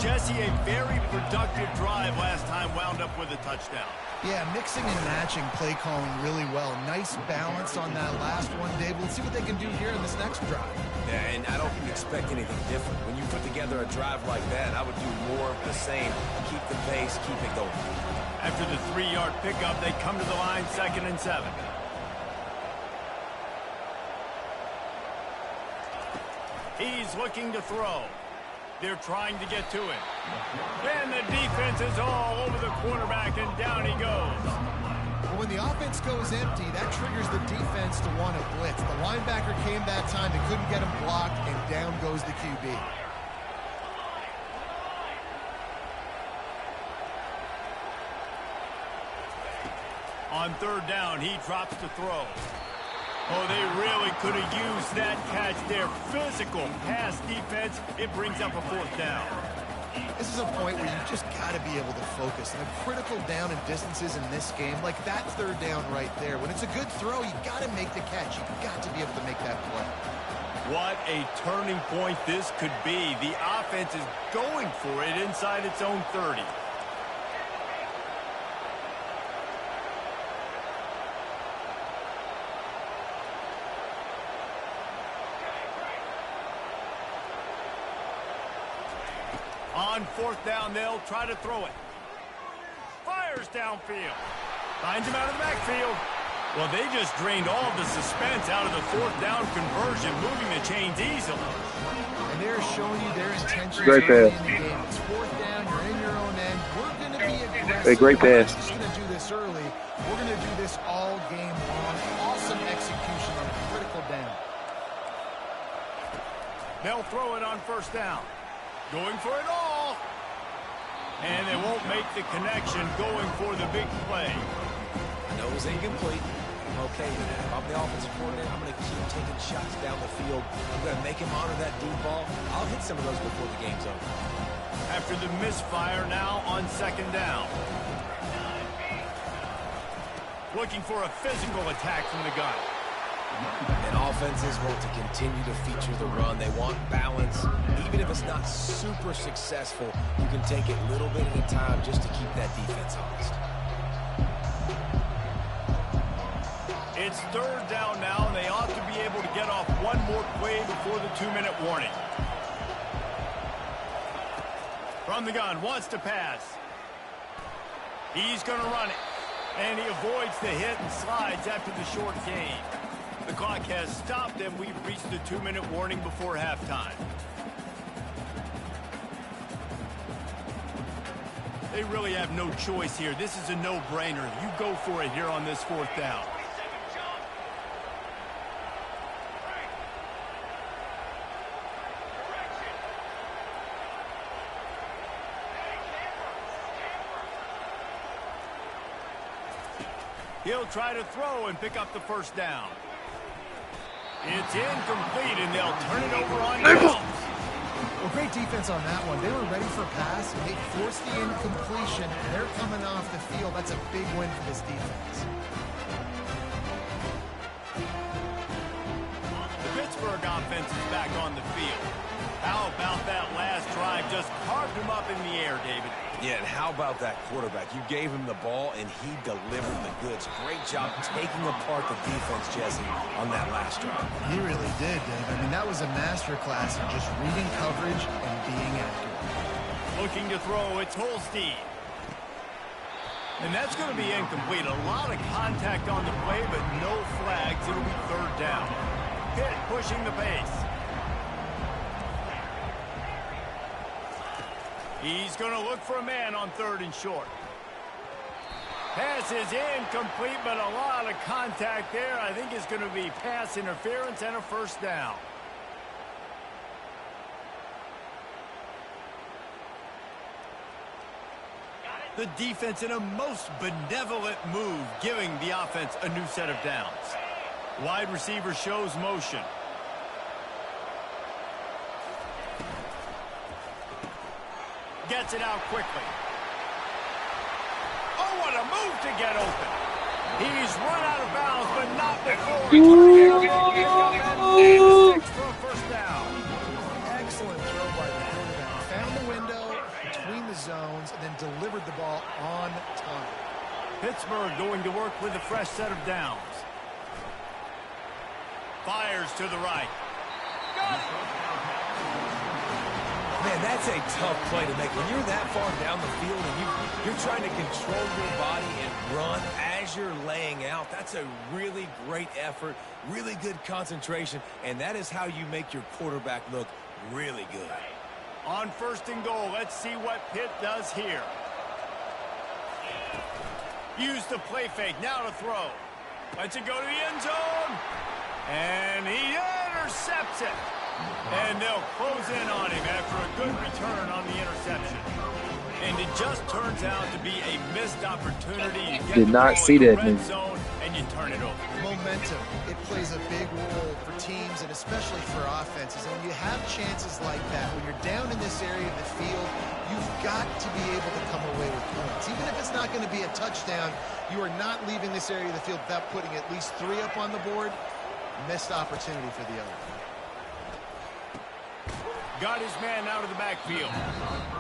Jesse, a very productive drive last time wound up with a touchdown. Yeah, mixing and matching play calling really well. Nice balance on that last one, Dave. Let's see what they can do here in this next drive. Yeah, and I don't expect anything different. When you put together a drive like that, I would do more of the same. Keep the pace, keep it going. After the 3-yard pickup, they come to the line 2nd and 7. He's looking to throw. They're trying to get to it. And the defense is all over the quarterback, and down he goes. Well, when the offense goes empty, that triggers the defense to want to blitz. The linebacker came that time. They couldn't get him blocked, and down goes the QB. On 3rd down, he drops to throw. Oh, they really could have used that catch there. Physical pass defense. It brings up a 4th down. This is a point where you just got to be able to focus. And a critical down and distances in this game, like that 3rd down right there. When it's a good throw, you got to make the catch. You got to be able to make that play. What a turning point this could be. The offense is going for it inside its own 30. On 4th down, they'll try to throw it. Fires downfield. Finds him out of the backfield. Well, they just drained all the suspense out of the 4th down conversion, moving the chains easily. And they're showing you their intentions Great early pass. in the game. It's 4th down, you're in your own end. We're going to be aggressive. Hey, great We're pass. not just going to do this early. We're going to do this all game long. Awesome execution on a critical down. They'll throw it on 1st down. Going for it all. And they won't make the connection going for the big play. I know it was incomplete. I'm okay with that. If I'm the offensive coordinator, I'm going to keep taking shots down the field. I'm going to make him honor that deep ball. I'll hit some of those before the game's over. After the misfire, now on 2nd down. Looking for a physical attack from the gun. And offenses want to continue to feature the run. They want balance. Even if it's not super successful, you can take it little bit at a time just to keep that defense honest. It's 3rd down now, and they ought to be able to get off one more play before the 2-minute warning. From the gun, wants to pass. He's going to run it. And he avoids the hit and slides after the short gain. The clock has stopped, and we've reached the 2-minute warning before halftime. They really have no choice here. This is a no-brainer. You go for it here on this 4th down. He'll try to throw and pick up the 1st down. It's incomplete, and they'll turn it over on downs. Well, great defense on that one. They were ready for a pass, and they forced the incompletion. They're coming off the field. That's a big win for this defense. The Pittsburgh offense is back on the field. How about that last drive? Just carved him up in the air, David. Yeah, and how about that quarterback? You gave him the ball, and he delivered the goods. Great job taking apart the defense, Jesse, on that last drive. He really did, Dave. I mean, that was a masterclass in just reading coverage and being accurate. Looking to throw, it's Holstein. And that's going to be incomplete. A lot of contact on the play, but no flags. It'll be 3rd down. Pitt pushing the pace. He's going to look for a man on 3rd and short. Pass is incomplete, but a lot of contact there. I think it's going to be pass interference and a 1st down. The defense in a most benevolent move, giving the offense a new set of downs. Wide receiver shows motion. Gets it out quickly. Oh, what a move to get open. He's run out of bounds, but not before. And a 6 for a 1st down. zones and then delivered the ball on time. Pittsburgh going to work with a fresh set of downs. Fires to the right. Got it! Man, that's a tough play to make. When you're that far down the field and you're trying to control your body and run as you're laying out, that's a really great effort, really good concentration, and that is how you make your quarterback look really good. On 1st and goal, let's see what Pitt does here. Use the play fake, now to throw. Lets it go to the end zone. And he intercepts it. And they'll close in on him after a good return on the interception. And it just turns out to be a missed opportunity. You get Did not see that red move. zone and you turn it over. Momentum, it plays a big role for teams and especially for offenses. And when you have chances like that, when you're down in this area of the field, you've got to be able to come away with points. Even if it's not going to be a touchdown, you are not leaving this area of the field without putting at least 3 up on the board. Missed opportunity for the other. Got his man out of the backfield.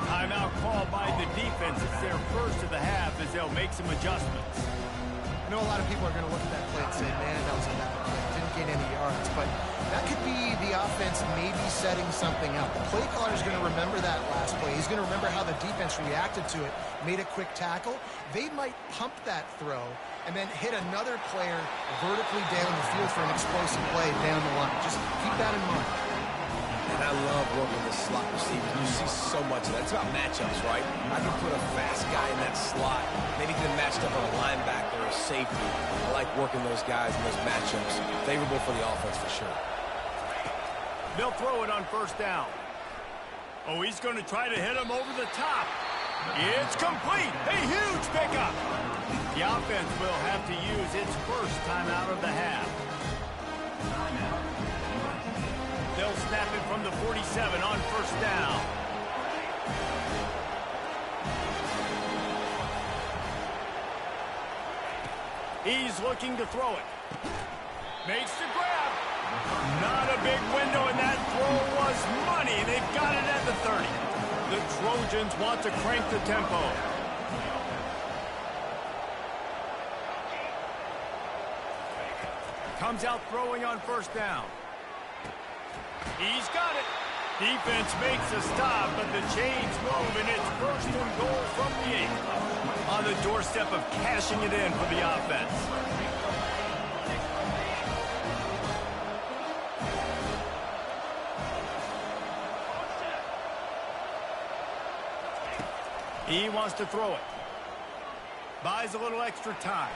Timeout called by the defense. It's their first of the half as they'll make some adjustments. I know a lot of people are going to look at that play and say, man, that was a bad play. Didn't gain any yards. But that could be the offense maybe setting something up. The play caller is going to remember that last play. He's going to remember how the defense reacted to it, made a quick tackle. They might pump that throw and then hit another player vertically down the field for an explosive play down the line. Just keep that in mind. And I love working the slot receiver. You see so much of that. It's about matchups, right? I can put a fast guy in that slot, maybe get him matched up on a linebacker or a safety. I like working those guys in those matchups. Favorable for the offense for sure. They'll throw it on 1st down. Oh, he's going to try to hit him over the top. It's complete. A huge pickup. The offense will have to use its first timeout of the half. They'll snap it from the 47 on 1st down. He's looking to throw it. Makes the grab. Not a big window, and that throw was money. They've got it at the 30. The Trojans want to crank the tempo. Comes out throwing on 1st down. He's got it. Defense makes a stop, but the chains move, and it's 1st and goal from the 8. On the doorstep of cashing it in for the offense. He wants to throw it. Buys a little extra time.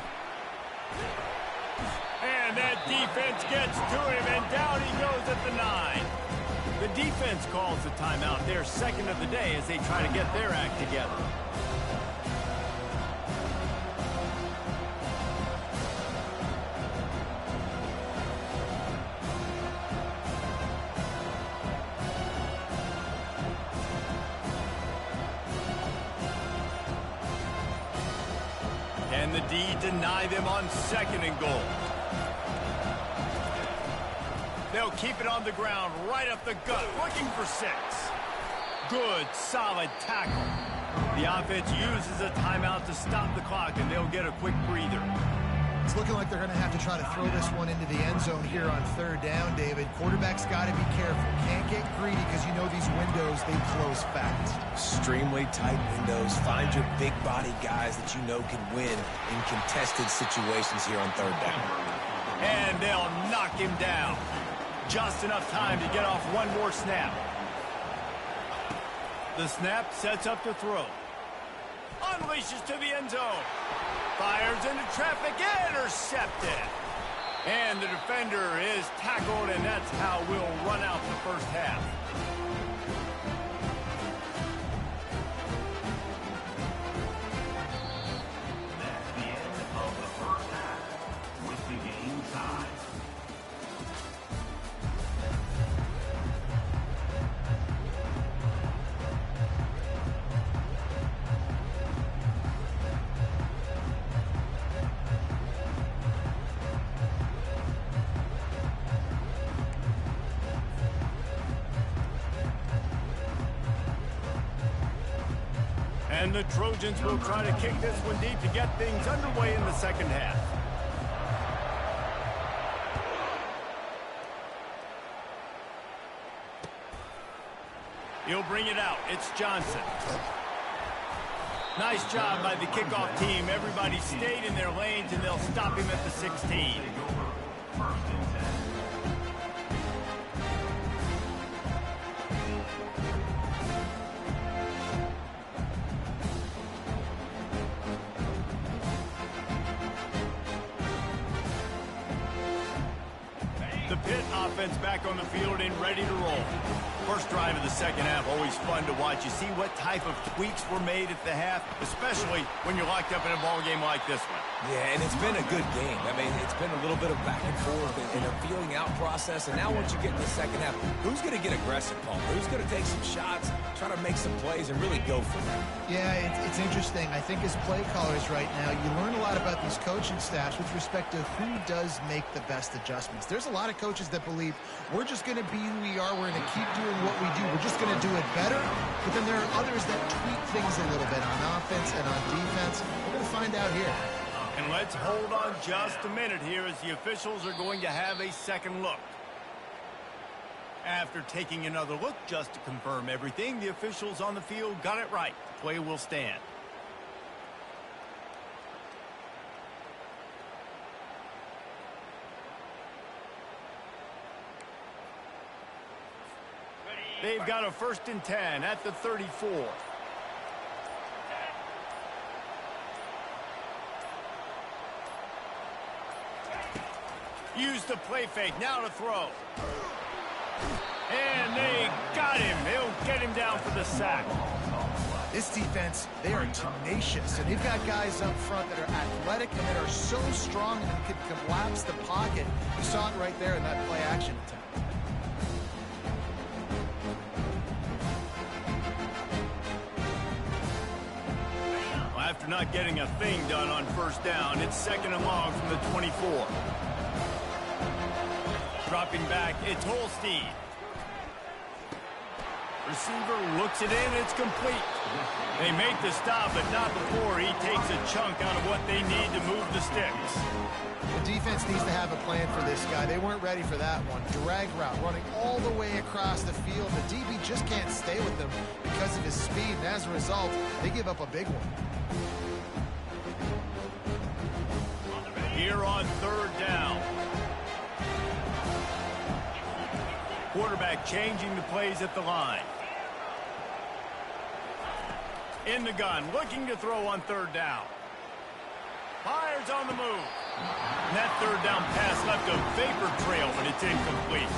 And that defense gets to him, and down he goes at the 9. The defense calls the timeout, their second of the day, as they try to get their act together. Can the D deny them on 2nd and goal? They'll keep it on the ground, right up the gut, looking for 6. Good, solid tackle. The offense uses a timeout to stop the clock, and they'll get a quick breather. It's looking like they're going to have to try to throw this one into the end zone here on 3rd down, David. Quarterback's got to be careful. Can't get greedy because you know these windows, they close fast. Extremely tight windows. Find your big body guys that you know can win in contested situations here on 3rd down. And they'll knock him down. Just enough time to get off one more snap. The snap sets up the throw. Unleashes to the end zone. Fires into traffic, intercepted. And the defender is tackled, and that's how we'll run out the 1st half. That's the end of the 1st half with the game tied. And the Trojans will try to kick this one deep to get things underway in the second half. He'll bring it out. It's Johnson. Nice job by the kickoff team. Everybody stayed in their lanes, and they'll stop him at the 16. The Pitt offense back on the field and ready to roll. First drive of the second half, always fun to watch. You see what type of tweaks were made at the half, especially when you're locked up in a ball game like this one. Yeah, and it's been a good game. I mean, it's been a little bit of back and forth and a feeling out process. And now once you get in the second half, who's going to get aggressive, Paul? Who's going to take some shots, try to make some plays, and really go for it? Yeah, it's interesting. I think as play callers right now, you learn a lot about these coaching staffs with respect to who does make the best adjustments. There's a lot of coaches that believe we're just going to be who we are. We're going to keep doing what we do. We're just going to do it better. But then there are others that tweak things a little bit on offense and on defense. We're going to find out here. And let's hold on just a minute here as the officials are going to have a second look. After taking another look just to confirm everything, the officials on the field got it right. The play will stand. They've got a 1st and 10 at the 34. Use the play fake, now to throw. And they got him. They'll get him down for the sack. This defense, they are tenacious, and they've got guys up front that are athletic and that are so strong and can collapse the pocket. You saw it right there in that play action attempt. After not getting a thing done on 1st down, it's 2nd and long from the 24. Dropping back, it's Holstein. Receiver looks it in, it's complete. They make the stop, but not before he takes a chunk out of what they need to move the sticks. The defense needs to have a plan for this guy. They weren't ready for that one. Drag route, running all the way across the field. The DB just can't stay with them because of his speed, and as a result, they give up a big one. Here on 3rd down. Quarterback changing the plays at the line. In the gun, looking to throw on 3rd down. Fires on the move. And that 3rd down pass left a vapor trail, but it's incomplete.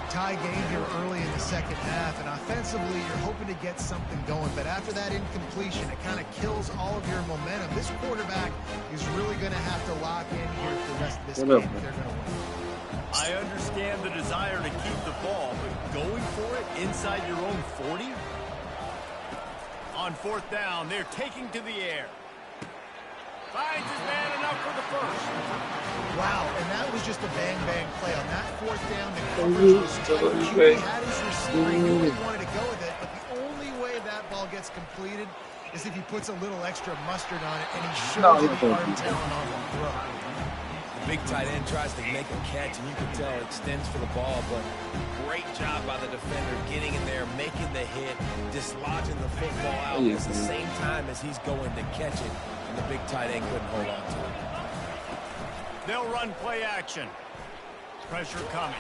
Tie game here early in the second half, and offensively you're hoping to get something going, but after that incompletion, it kind of kills all of your momentum. This quarterback is really going to have to lock in here for the rest of this game if they're going to win. I understand the desire to keep the ball, but going for it inside your own 40? On 4th down, they're taking to the air. Finds his man enough for the 1st. Wow, and that was just a bang-bang play. On that 4th down, the coverage was tight. QB had his receiver. He knew he wanted to go with it, but the only way that ball gets completed is if he puts a little extra mustard on it, and he shows the arm talent on the throw. Big tight end tries to make a catch, and you can tell it extends for the ball, but great job by the defender getting in there, making the hit, dislodging the football out at the same time as he's going to catch it, and the big tight end couldn't hold on to it. They'll run play action. Pressure coming.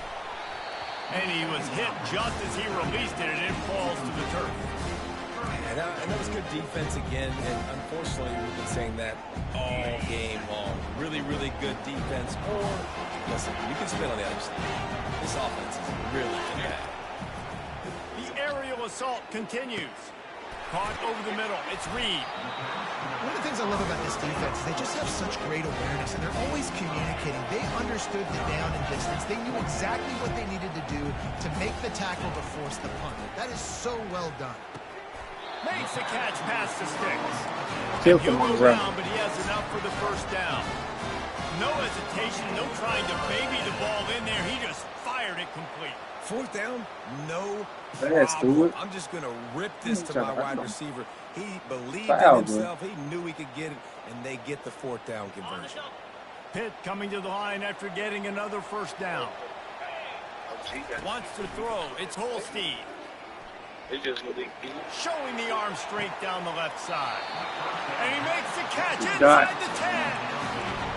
And he was hit just as he released it, and it falls to the turf. And that was good defense again, and unfortunately we've been saying that all game long. Really, really good defense. Or, listen, you can spin on the other side. This offense is really bad. The aerial assault continues. Caught over the middle. It's Reed. One of the things I love about this defense is they just have such great awareness, and they're always communicating. They understood the down and distance. They knew exactly what they needed to do to make the tackle to force the punt. That is so well done. Makes the catch past the sticks. And he'll go down, but he has enough for the 1st down. No hesitation, no trying to baby the ball in there. He just fires fired it complete. Fourth down, no That's problem. Stewart. I'm just going to rip this to my wide receiver. He believed in Foul, himself. He knew he could get it, and they get the fourth down conversion. Pitt coming to the line after getting another first down. Wants to throw. It's Holstein. Showing the arm strength down the left side. And he makes the catch inside the 10.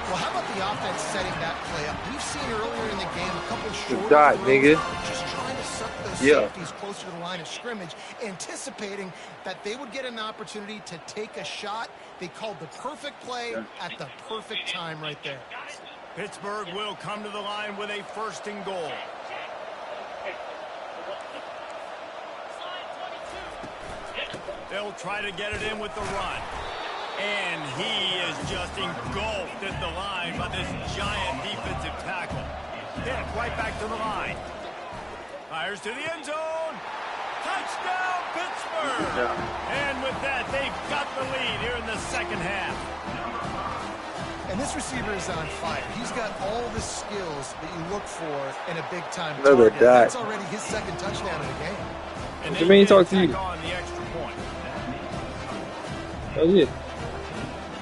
Well, how about the offense setting that play up? We've seen earlier in the game a couple short dot, throws, nigga. just trying to suck those safeties closer to the line of scrimmage, anticipating that they would get an opportunity to take a shot. They called the perfect play at the perfect time right there. Pittsburgh will come to the line with a first and goal. They'll try to get it in with the run. And he is just engulfed at the line by this giant defensive tackle. Pitt right back to the line. Fires to the end zone. Touchdown, Pittsburgh. And with that, they've got the lead here in the second half. And this receiver is on fire. He's got all the skills that you look for in a big-time Look target. at that. That's already his second touchdown of the game. And What you mean, talk to you? on the extra point. Oh, yeah.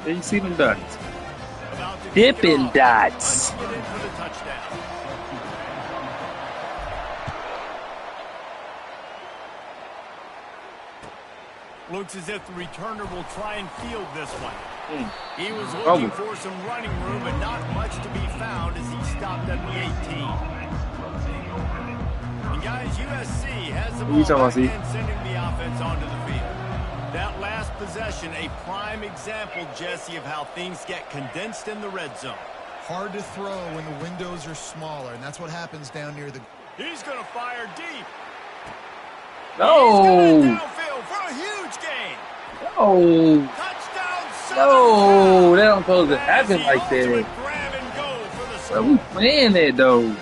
There you see them dots. About to Dippin' kick it off. dots. Punching it in for the touchdown. Looks as if the returner will try and field this one. He was looking for some running room, but not much to be found as he stopped at the 18. And guys, USC has the ball back and sending the offense onto the field. That last possession, a prime example, Jesse, of how things get condensed in the red zone. Hard to throw when the windows are smaller, and that's what happens down near the... He's going to fire deep. No. He's downfield for a huge gain. No. Touchdown, No. That don't supposed to happen like that. Grab and go for the Bro, we playing that, though.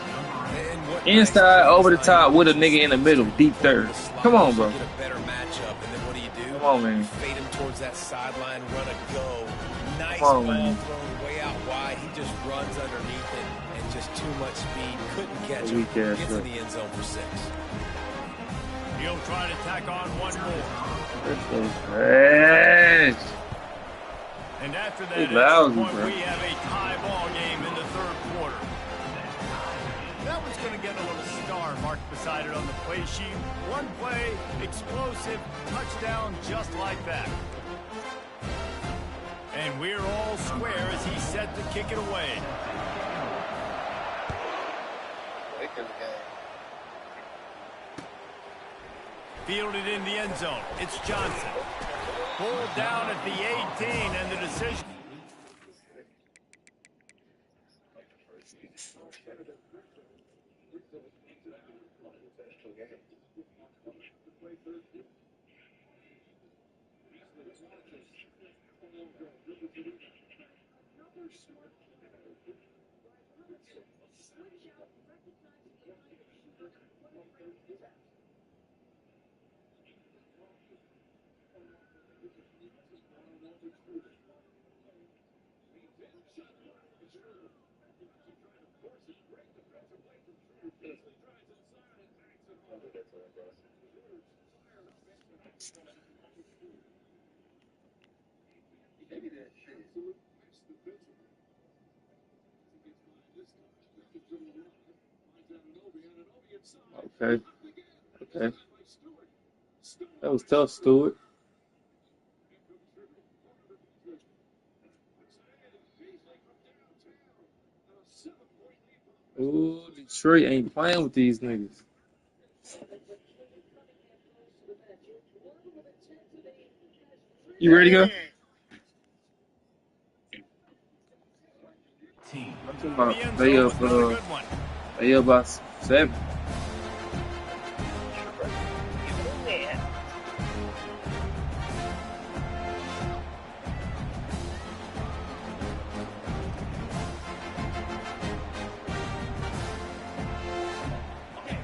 Inside, over the top, with a nigga in the middle, deep third. Come on, bro. Get a better matchup, and then what do? Come on, man. Fade him towards that sideline, run a go. Nice Come on, ball man. thrown way out wide. He just runs underneath it, and just too much speed. Couldn't catch him. Weak ass, Gets bro. in the end zone for 6. He'll try to tack on one more. That's so trash. And after that He's lousy, point, bro. we have a tie ball game in the third quarter. That one's going to get a little star marked beside it on the play sheet. One play, explosive, touchdown just like that. And we're all square as he's set to kick it away. Fielded in the end zone. It's Johnson. Pulled down at the 18, and the decision. Okay. Okay. That was tough, Stewart. Ooh, Detroit ain't playing with these niggas. You ready to go? I'm talking about they up by 7.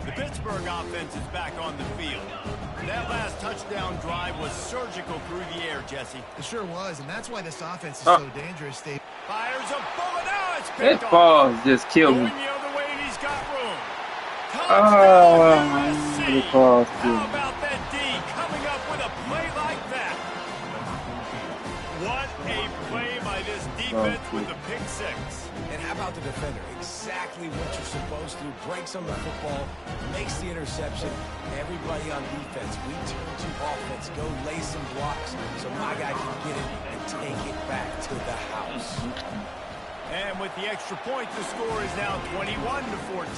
The Pittsburgh offense is back on the field. That last touchdown drive was surgical through the air, Jesse. It sure was, and that's why this offense is so dangerous. They fires a bullet. Now it's That picked off. ball just killed me. Going the other way, and he's got room. The cross. How about that D coming up with a play like that? What a play by this defense with the pick six. And how about the defender? Exactly what you're supposed to. Breaks on the football, makes the interception. Everybody on defense, we turn to offense. Go lay some blocks so my guy can get it and take it back to the house. And with the extra point, the score is now 21-14.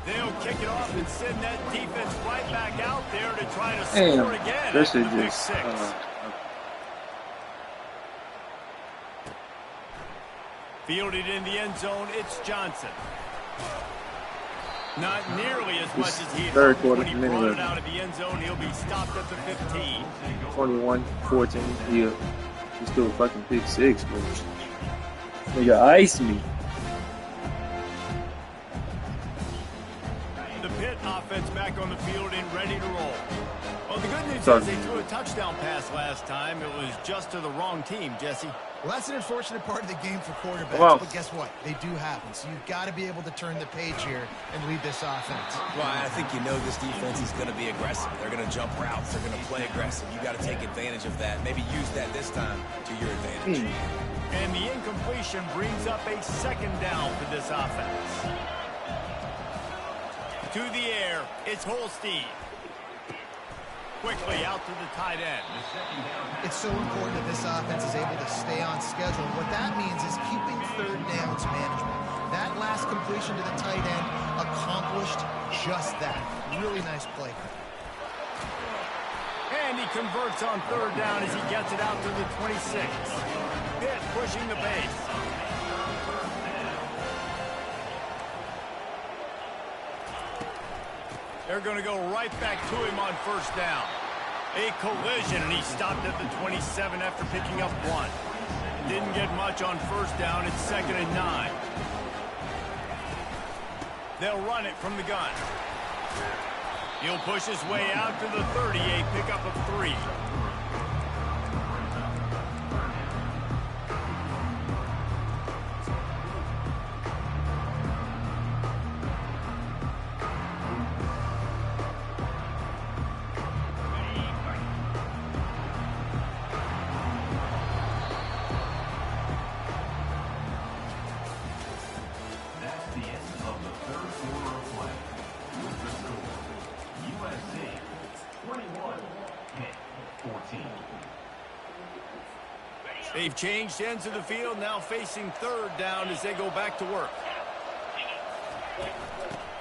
They'll kick it off and send that defense right back out there to try to score again. This is pick just six. Fielded in the end zone, it's Johnson. Not nearly as much as he had hoped when he brought it out of the end zone. He'll be stopped at the 15. 21-14. Yeah. He's still a fucking pick six, bro. Nigga, ice me. The Pitt offense back on the field and ready to roll. Well, the good news is they threw a touchdown pass last time. It was just to the wrong team, Jesse. Well, that's an unfortunate part of the game for quarterbacks, but guess what? They do happen. So you've got to be able to turn the page here and lead this offense. Well, I think you know this defense is going to be aggressive. They're going to jump routes. They're going to play aggressive. You got to take advantage of that. Maybe use that this time to your advantage. And the incompletion brings up a second down for this offense. To the air, it's Holstein. Quickly out to the tight end. It's so important that this offense is able to stay on schedule. What that means is keeping third downs management. That last completion to the tight end accomplished just that. Really nice play. And he converts on third down as he gets it out to the 26. Pitt pushing the base. They're going to go right back to him on first down. A collision, and he stopped at the 27 after picking up one. Didn't get much on first down. It's 2nd and 9. They'll run it from the gun. He'll push his way out to the 30, a pickup of 3. They've changed ends of the field, now facing third down as they go back to work.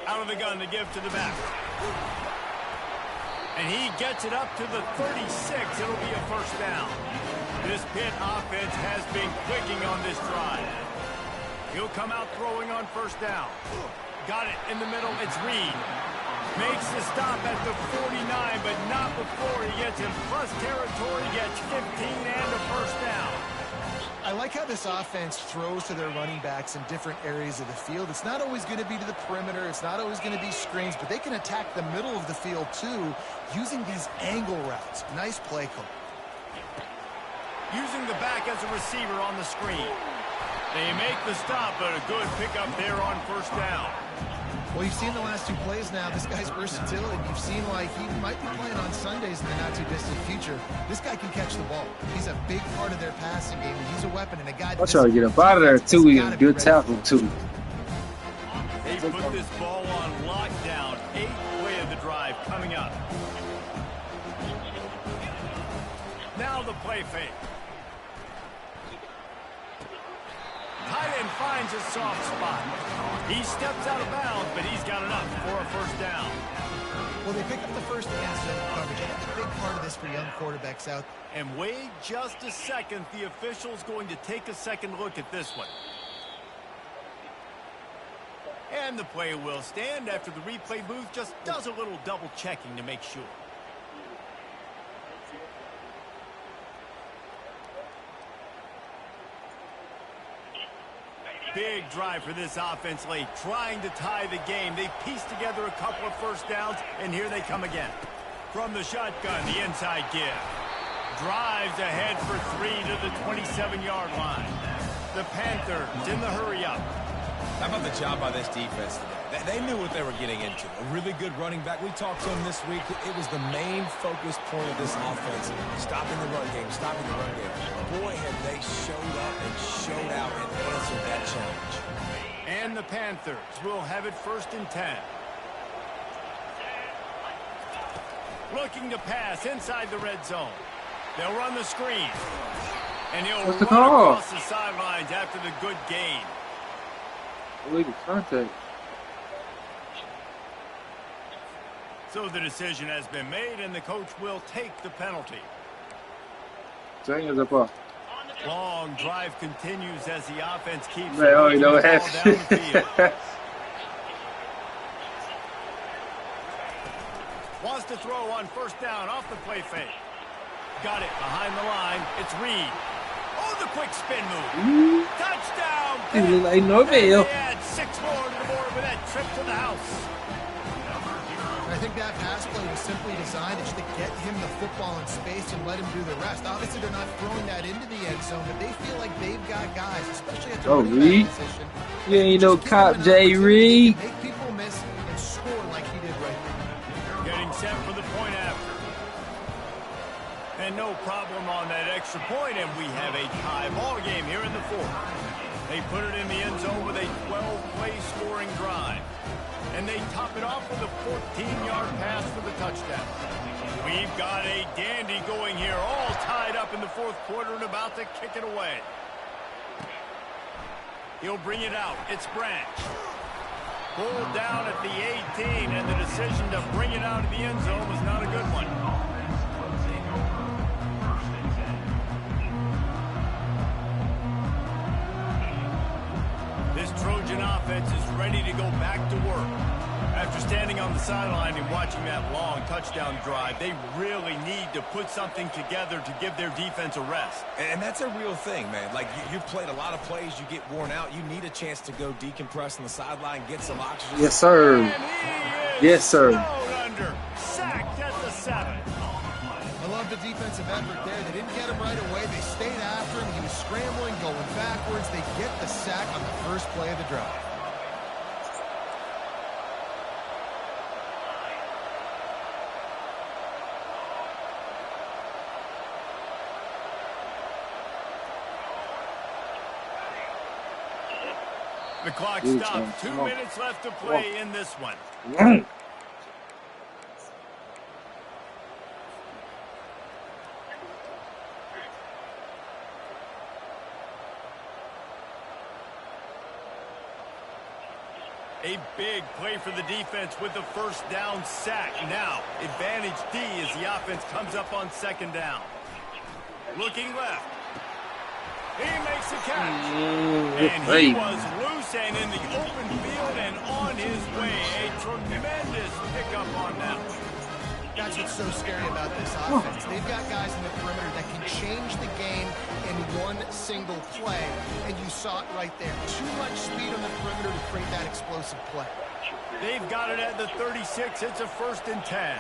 Out of the gun to give to the back. And he gets it up to the 36. It'll be a first down. This Pitt offense has been clicking on this drive. He'll come out throwing on first down. Got it in the middle. It's Reed. Makes the stop at the 49, but not before he gets in plus territory, gets 15 and a first down. I like how this offense throws to their running backs in different areas of the field. It's not always going to be to the perimeter. It's not always going to be screens, but they can attack the middle of the field too using these angle routes. Nice play call. Using the back as a receiver on the screen. They make the stop, but a good pickup there on first down. Well, you've seen the last two plays now. This guy's versatility. You've seen why he might be playing on Sundays in the not-too-distant future. This guy can catch the ball. He's a big part of their passing game, and he's a weapon and a guy. I'll try to get up out of there, too. He's a good tackle, too. They put this ball on lockdown. 8th play of the drive coming up. Now the play fake. Tight end finds a soft spot. He steps out of bounds, but he's got enough for a first down. Well, they pick up the first against zone coverage. That's a big part of this for young quarterbacks out. And wait just a second. The official's going to take a second look at this one. And the play will stand after the replay booth just does a little double checking to make sure. Big drive for this offense late, trying to tie the game. They pieced together a couple of first downs, and here they come again. From the shotgun, the inside give. Drives ahead for 3 to the 27-yard line. The Panthers in the hurry-up. How about the job by this defense today? They knew what they were getting into. A really good running back. We talked to him this week. It was the main focus point of this offense. Stopping the run game, stopping the run game. Boy, have they showed up and showed out and answered that challenge. And the Panthers will have it 1st and 10. Looking to pass inside the red zone. They'll run the screen. And he'll run across the sidelines after the good gain. Illegal contact. So the decision has been made, and the coach will take the penalty. Long drive continues as the offense keeps the ball down the field. Wants to throw on 1st down off the play fake. Got it behind the line. It's Reed. Oh, the quick spin move. Touchdown. It like no bail. They add 6 more to the board with that trip to the house. I think that pass play was simply designed just to get him the football in space and let him do the rest. Obviously, they're not throwing that into the end zone, but they feel like they've got guys, especially at the running back position. You ain't no cop, Jay Reed. Make people miss and score like he did right there. Getting set for the point after. And no problem on that extra point, and we have a tie ball game here in the 4th. They put it in the end zone with a 12-play scoring drive. And they top it off with a 14-yard pass for the touchdown. We've got a dandy going here, all tied up in the 4th quarter and about to kick it away. He'll bring it out. It's Branch. Pulled down at the 18, and the decision to bring it out of the end zone was not a good one. This Trojan offense is ready to go back to work. After standing on the sideline and watching that long touchdown drive, they really need to put something together to give their defense a rest. And that's a real thing, man. Like, you've played a lot of plays, you get worn out. You need a chance to go decompress on the sideline, get some oxygen. Yes, sir. Yes, sir. Under. Sacked at the 7. I love the defensive effort there. They didn't get him right away. They stayed after him. He was scrambling, going backwards. They get the sack on the first play of the drive. The clock stopped. 2 minutes left to play in this one. A big play for the defense with the 1st down sack. Now, advantage D as the offense comes up on 2nd down. Looking left. He makes the catch. And he was loose and in the open field and on his way. A tremendous pickup on that one. That's what's so scary about this offense. They've got guys in the perimeter that can change the game in one single play, and you saw it right there. Too much speed on the perimeter to create that explosive play. They've got it at the 36. It's a 1st and 10.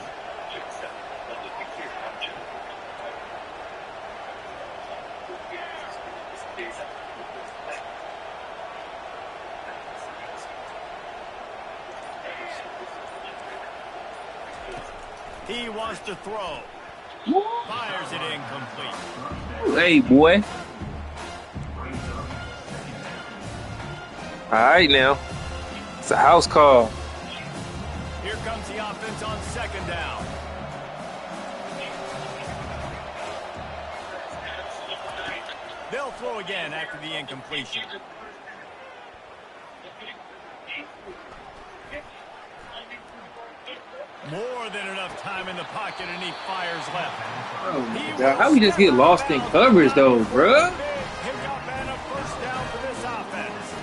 He wants to throw. Fires it incomplete. Hey, boy. All right, now. It's a house call. Here comes the offense on 2nd down. They'll throw again after the incompletion. More than enough time in the pocket, and he fires left. Oh my God. How we just get lost in coverage, though, bruh? Pickup and a 1st down for this offense.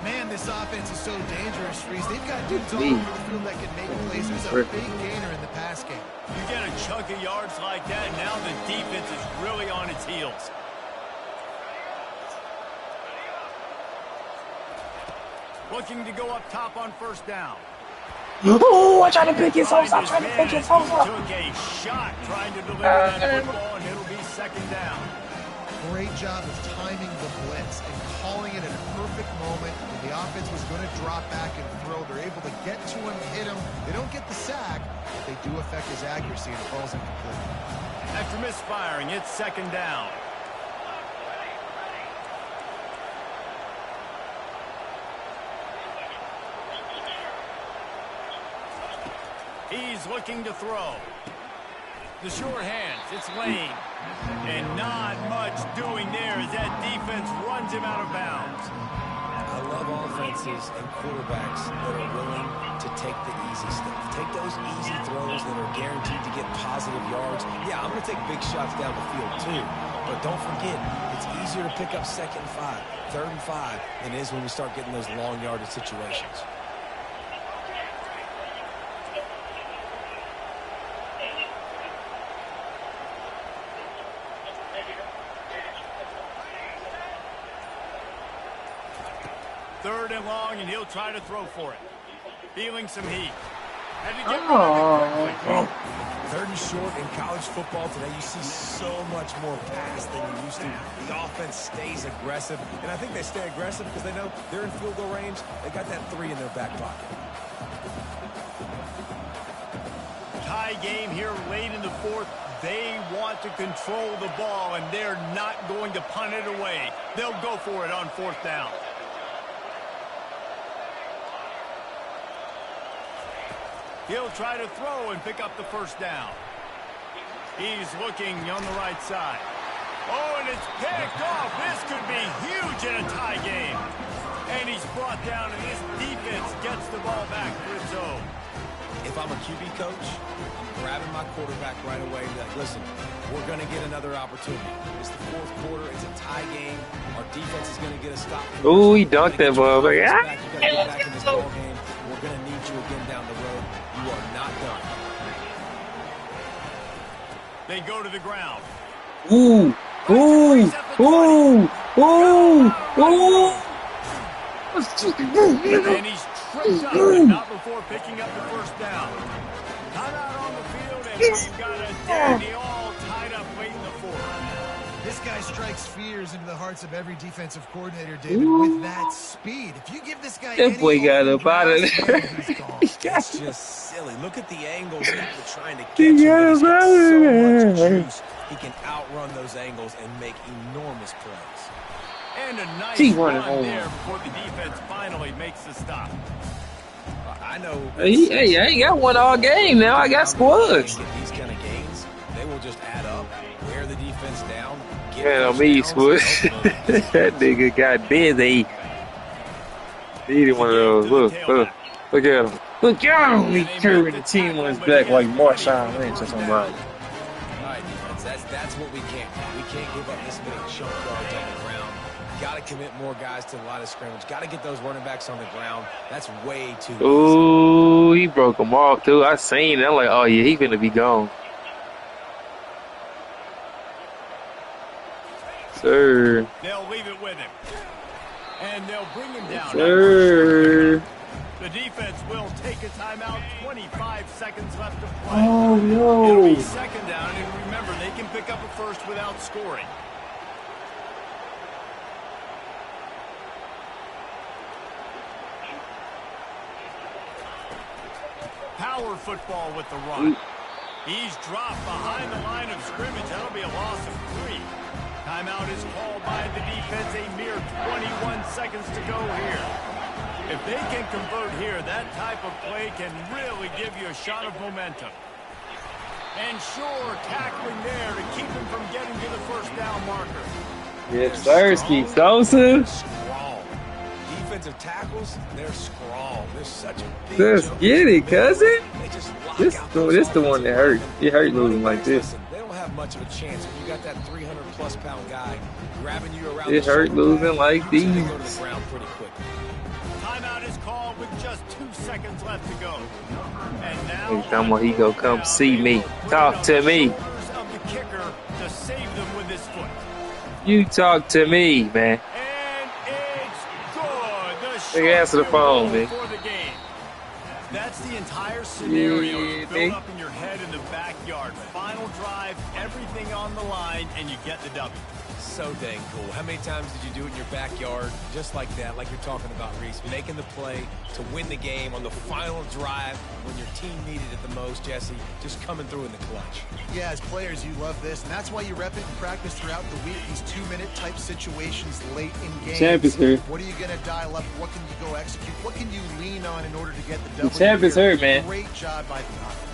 Man, this offense is so dangerous, Reese. They've got dudes all over the field that can make plays. There's a big gainer in the pass game. You get a chunk of yards like that, and now the defense is really on its heels. Looking to go up top on 1st down. Oh, I tried to pick his hose up. Took a shot trying to deliver that football, and it'll be 2nd down. great job of timing the blitz and calling it at a perfect moment when the offense was going to drop back and throw. They're able to get to him, hit him. They don't get the sack, but they do affect his accuracy and it falls incomplete. After misfiring, it's second down. He's looking to throw. The short hands, it's Lane. And not much doing there as that defense runs him out of bounds. I love offenses and quarterbacks that are willing to take the easy stuff. Take those easy throws that are guaranteed to get positive yards. Yeah, I'm going to take big shots down the field too. But don't forget, it's easier to pick up 2nd and 5, 3rd and 5 than it is when we start getting those long yardage situations. Third and long, and he'll try to throw for it. Feeling some heat. Had to get Oh. 3rd and short in college football today, you see so much more pass than you used to. The offense stays aggressive, and I think they stay aggressive because they know they're in field goal range. They got that 3 in their back pocket. tie game here late in the 4th. They want to control the ball, and they're not going to punt it away. They'll go for it on 4th down. He'll try to throw and pick up the 1st down. He's looking on the right side. Oh, and it's picked off. This could be huge in a tie game. And he's brought down, and this defense gets the ball back for its own. If I'm a QB coach, I'm grabbing my quarterback right away and be like, listen, we're going to get another opportunity. It's the 4th quarter. It's a tie game. Our defense is going to get a stop. Ooh, he dunked that ball. Like, You got to get back in this ball game. We're going to need you again down the road. You are not done. They go to the ground. Ooh, ooh, ooh, ooh, ooh. And he's tripped up, but not before picking up the 1st down. Timeout on the field, and we've got a dandy all tied up late in the 4th. This guy strikes fears into the hearts of every defensive coordinator, David, with that speed. If you give this guy That boy got up out of there. he's gone. It's just silly. Look at the angles that they're trying to catch him. He's got so much juice. He can outrun those angles and make enormous plays. And a nice He run running there home. before the defense finally makes the stop. I know. Hey, I ain't got one all game now. I got squads. These kind of gains, they will just add up, wear the defense down. Man, on me, squad. That nigga got busy. He needed one of those. Look at him. Look at him. He carrying the team on his back like Marshawn Lynch or somebody. All right, defense, that's what we can't do. We can't give up this many chunk yards on the ground. Got to commit more guys to the line of scrimmage. Got to get those running backs on the ground. That's way too easy. Ooh, he broke him off, too. I seen it. I'm like, oh, yeah, he finna be gone. Sir. They'll leave it with him. And they'll bring him down. Sir. The defense will take a timeout. 25 seconds left to play. Oh, It'll be no. 2nd down, and remember, they can pick up a 1st without scoring. Power football with the run. He's dropped behind the line of scrimmage. That'll be a loss of 3. Timeout is called by the defense. A mere 21 seconds to go here. If they can convert here, that type of play can really give you a shot of momentum. And sure, tackling there to keep him from getting to the 1st down marker. Yes, Sirski. Sosa. Strong. Defensive tackles, they're strong. They're such a big Let's jump. get it, cousin. They just lock This out this the one that hurt. It hurt losing like this. Listen, they don't have much of a chance when you got that 300-plus pound guy grabbing you around It the hurt shoulder. losing like Usually they these. go to the ground pretty quickly. Timeout is called with just 2 seconds left to go. And now Hey, come on, he go come see me. Talk to me. of the kicker to save them with his foot. You talk to me, man. And it's good. Nigga, answer the phone, man. For the game. That's the entire scenario Yeah, built nigga. up in your head in the backyard. Final drive, everything on the line, and you get the W. So dang cool. How many times did you do it in your backyard just like that, like you're talking about, Reese? Making the play to win the game on the final drive when your team needed it the most, Jesse. Just coming through in the clutch. Yeah, as players, you love this, and that's why you rep it in practice throughout the week. These 2-minute type situations late in games. Champ is hurt. What are you going to dial up? What can you go execute? What can you lean on in order to get the W? The champ is hurt, man. Great job by the offense.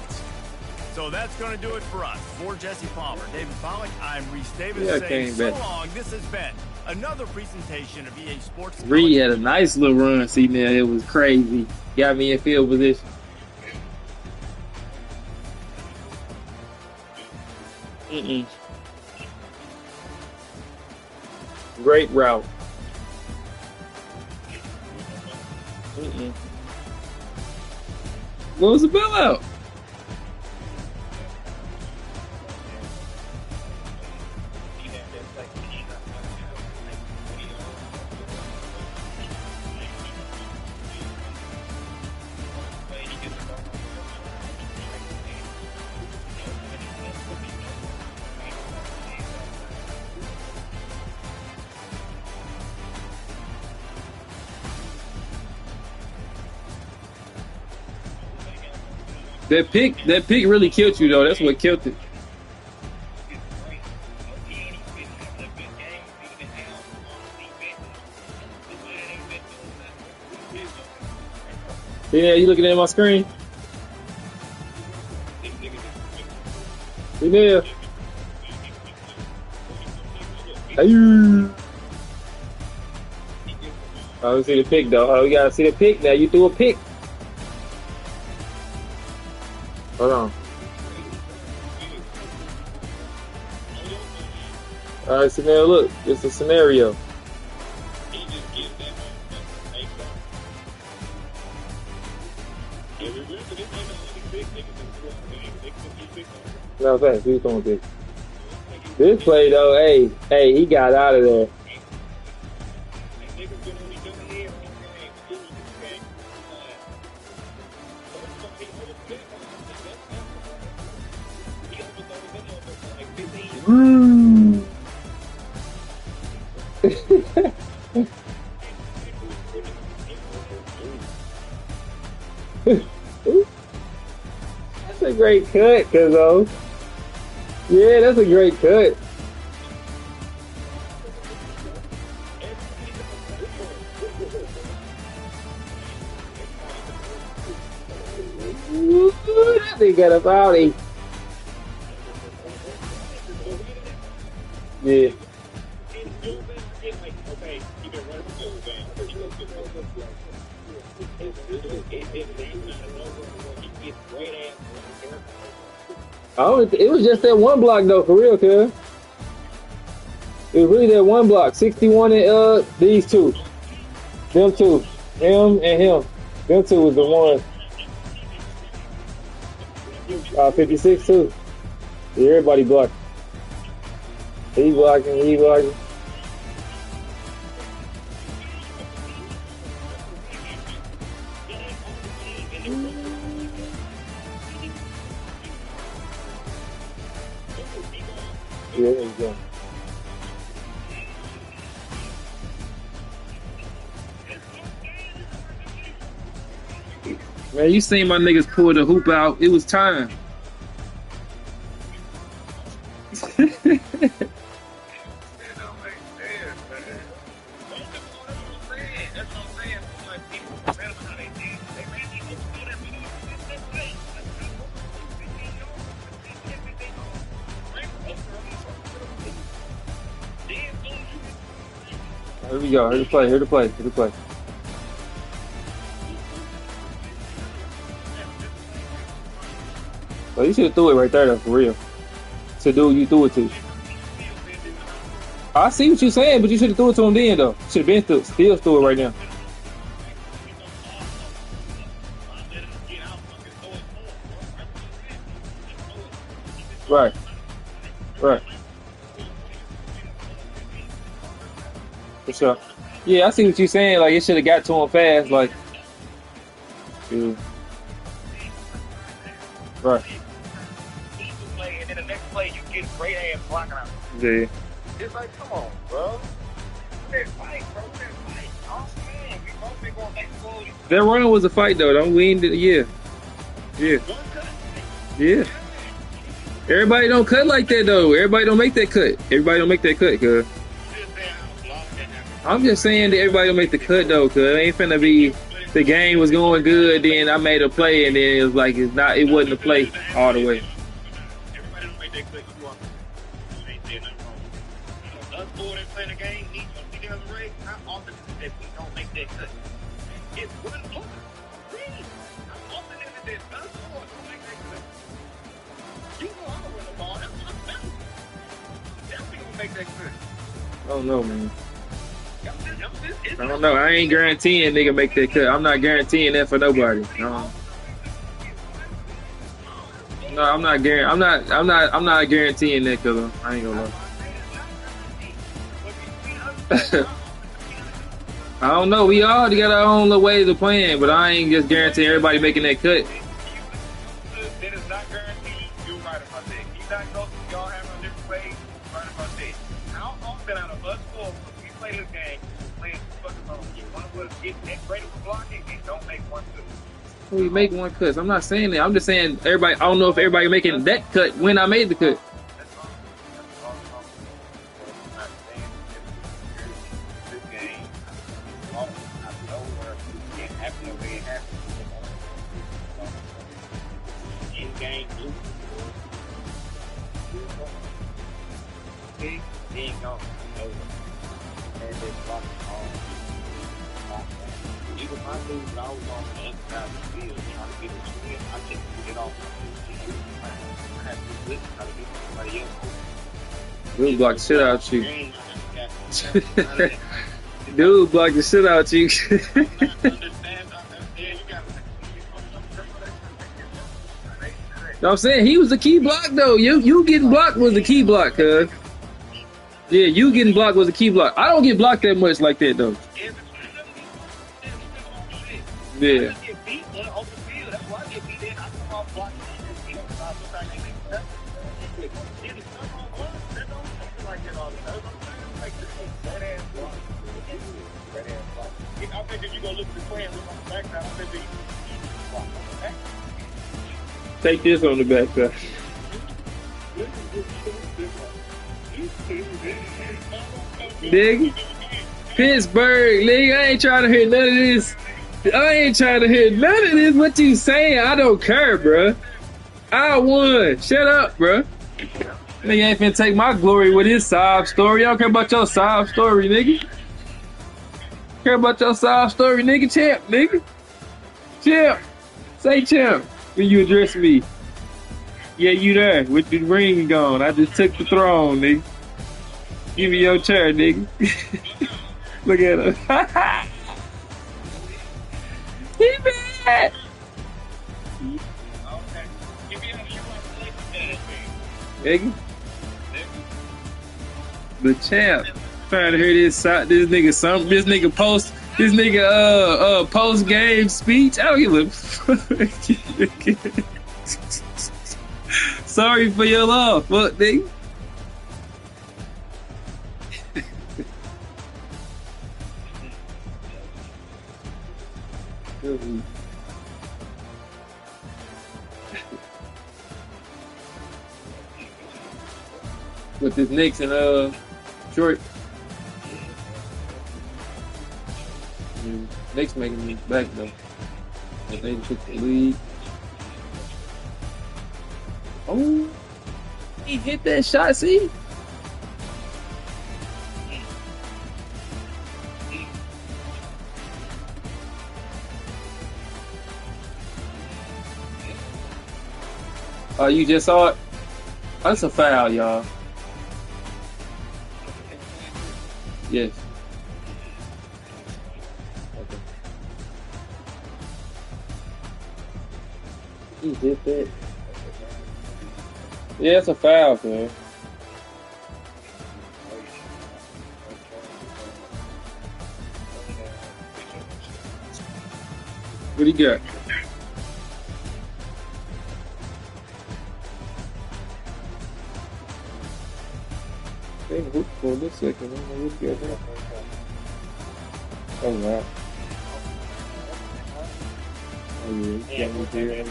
So that's going to do it for us. For Jesse Palmer, David Pollack, I'm Reese Davis Yeah, saying so back. long. This has been another presentation of EA Sports. Reed had a nice little run. See, now it was crazy. Got me in field position. Great route. What was the bailout? That pick really killed you though. That's what killed it. Yeah, you looking at my screen? Yeah. Ayoo. Oh, we see the pick though. Oh, we gotta see the pick now. You threw a pick. Hold on. All right, so now look, it's a scenario. No thanks, who's throwing pick? This play though, hey, he got out of there. That's a great cut, cuzzo. Yeah, that's a great cut. Ooh, that thing got a body. Yeah. Oh, it was just that one block though, for real, cuz. It was really that one block. 61 and these two. Them two. Him and him. Them two was the one. 56 too. Yeah, everybody blocked. He blocking, he blocking. Yeah, there you go. Man, you seen my niggas pull the hoop out. It was time. Here we go. Here to play. Here to play. Here to play. So you should have threw it right there, though, for real. To do you threw it to. I see what you're saying, but you should have threw it to him then, though. Should have been still threw it right now. Right. Right. For sure. Yeah, I see what you're saying. Like, it should have got to him fast. Like, yeah. Right. And then the next play, you get great ass blocking out. Yeah. It's like, come on, bro. Let's fight, bro. Let's fight. Oh, man. We both been going back and forth. That run was a fight though. Don't we? Yeah. Yeah. One cut. Yeah. Everybody don't cut like that though. Everybody don't make that cut. Everybody don't make that cut, cuz. I'm just saying that everybody don't make the cut though, cuz it ain't finna be the game was going good, then I made a play and then it was like it wasn't a play all the way. Everybody don't make that cut. You ain't saying nothing wrong. Us four that play the game, each of the other race, how often is it that we don't make that cut? It's one block. How often is it that us four don't make that cut? You know I'm gonna win the ball. That's what I'm telling you. Definitely gonna make that cut. I don't know, man. I don't know. I ain't guaranteeing nigga make that cut. I'm not guaranteeing that for nobody. No, I'm not guaranteeing that, cuz I ain't gonna lie. I don't know. We all got our own little ways of playing, but I ain't just guaranteeing everybody making that cut. That is not guaranteed. You're right about that. He's not going to y'all have a different way. Right about that. How often out of us four, we play this game, playing fucking alone. One of us get that great of a blocking and don't make one cut. We make one cut. I'm not saying that. I'm just saying everybody. I don't know if everybody making that cut when I made the cut. That's all. I'm not saying this game. I know where it can't happen the way it happens. In game, blue. Big, being gone. And they block all. Even my dude, I was on the other side of the field trying to get it to win. I just put it off. I had to flip, try to get somebody else. Dude blocked the shit out you. Dude blocked the shit out you. I'm saying he was the key block though. You getting blocked was the key block, cuz. Yeah, you getting blocked was the key block. I don't get blocked that much like that though. Yeah. Take this on the back side. Nigga. Pittsburgh, nigga, I ain't trying to hear none of this. I ain't trying to hear none of this. What you saying? I don't care, bruh. I won. Shut up, bruh. Nigga ain't finna take my glory with his sob story. I don't care about your sob story, nigga. Care about your sob story, nigga. Champ, nigga. Champ. Say champ when you address me. Yeah, you there with the ring gone. I just took the throne, nigga. Give me your chair, nigga. Look at him. He mad. Nigga. The champ. Trying to hear this nigga post game speech. I don't give a fuck. Sorry for your loss, fuck nigga. With this Knicks and short. Knicks making me back though. But they took the lead. Oh, he hit that shot, see? Oh, you just saw it? That's a foul, y'all. Yes. Okay. He hit that. Yeah, it's a foul, man. What do you got? They hooked for this second. I don't know what's going on. Oh, wow. Oh, yeah. Got me there.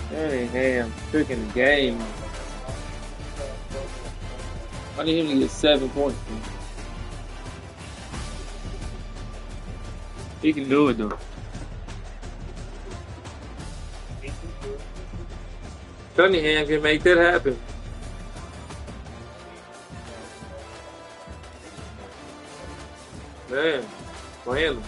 Cunningham tricking the game. I need him to get 7 points. Man. He can do it, though. Cunningham can make that happen. Man, playing.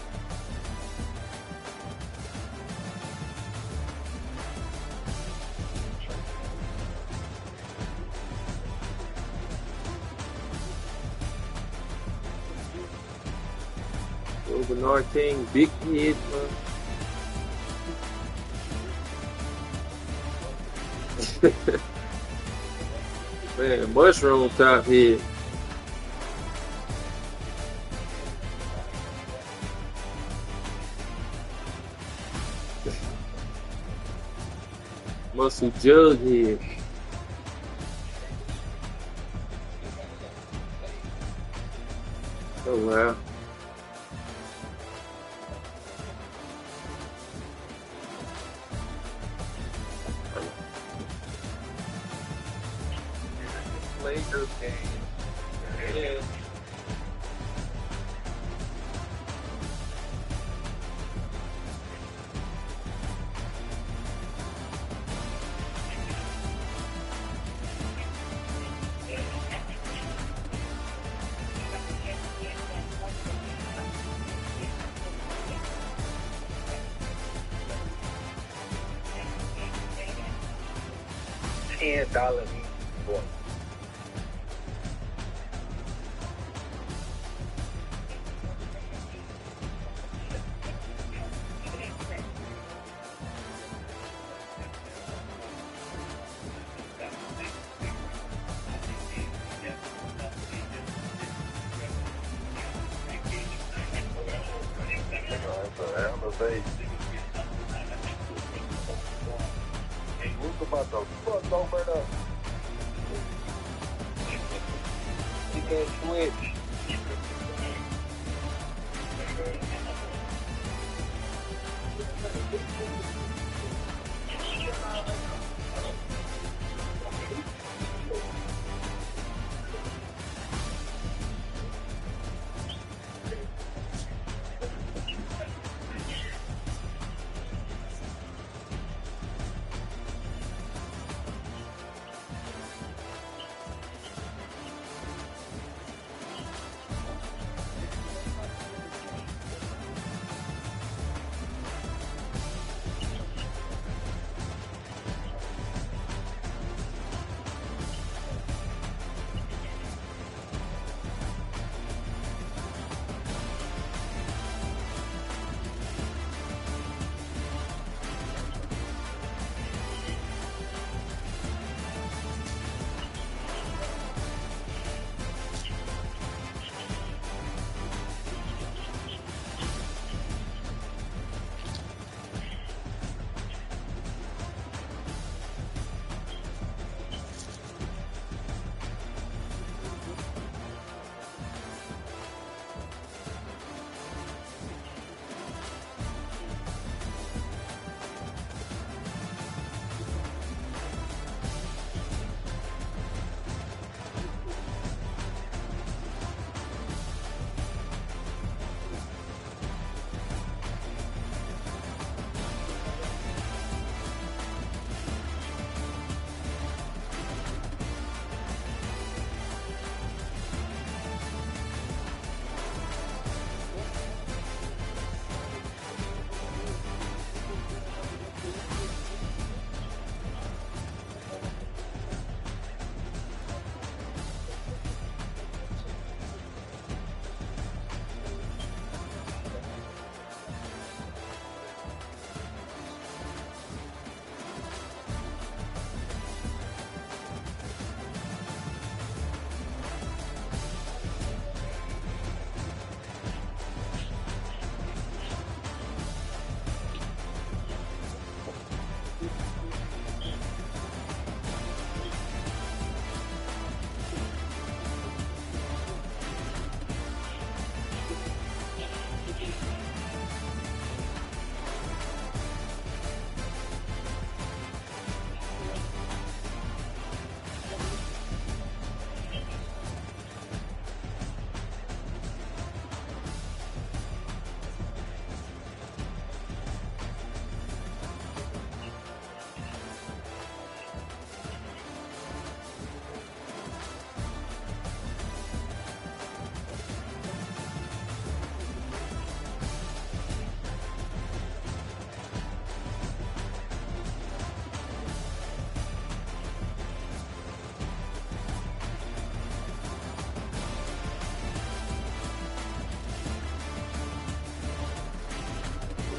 Bernard King, big kid, man. Man, mushroom top head. Muscle jug head. Oh wow. Lakers game. Yeah. $10 for Look about the fuck over there. You can't switch.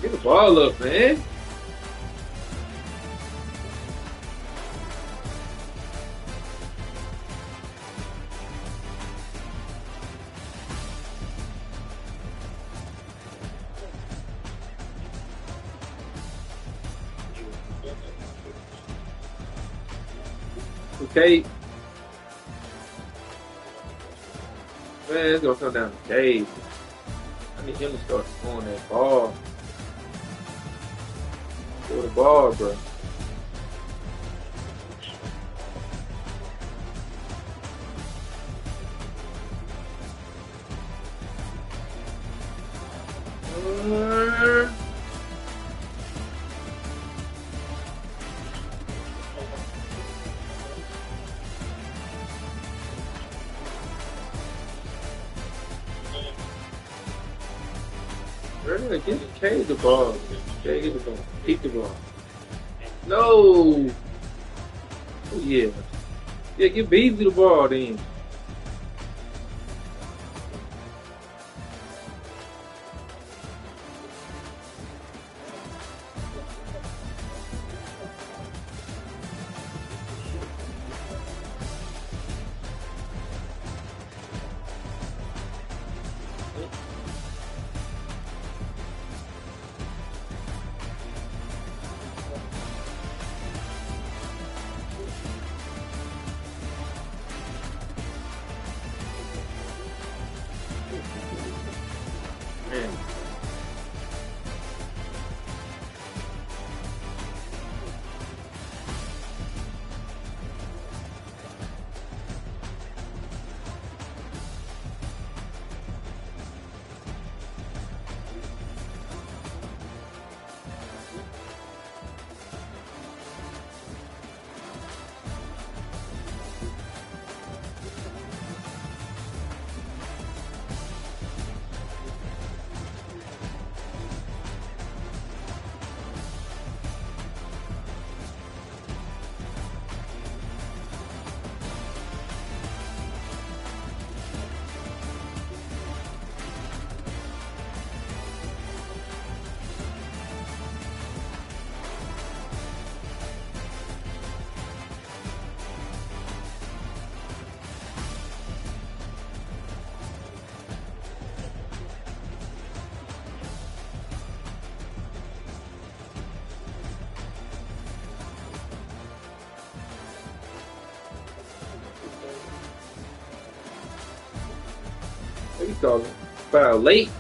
Get the ball up, man. Okay. Man, it's gonna come down to Cade. I need him to start scoring that ball. Score the ball, bro. Get Cade the ball. Cade get the ball. Keep the ball. No. Oh yeah. Yeah, give Beasley the ball then. Man. What you calling? Foul late.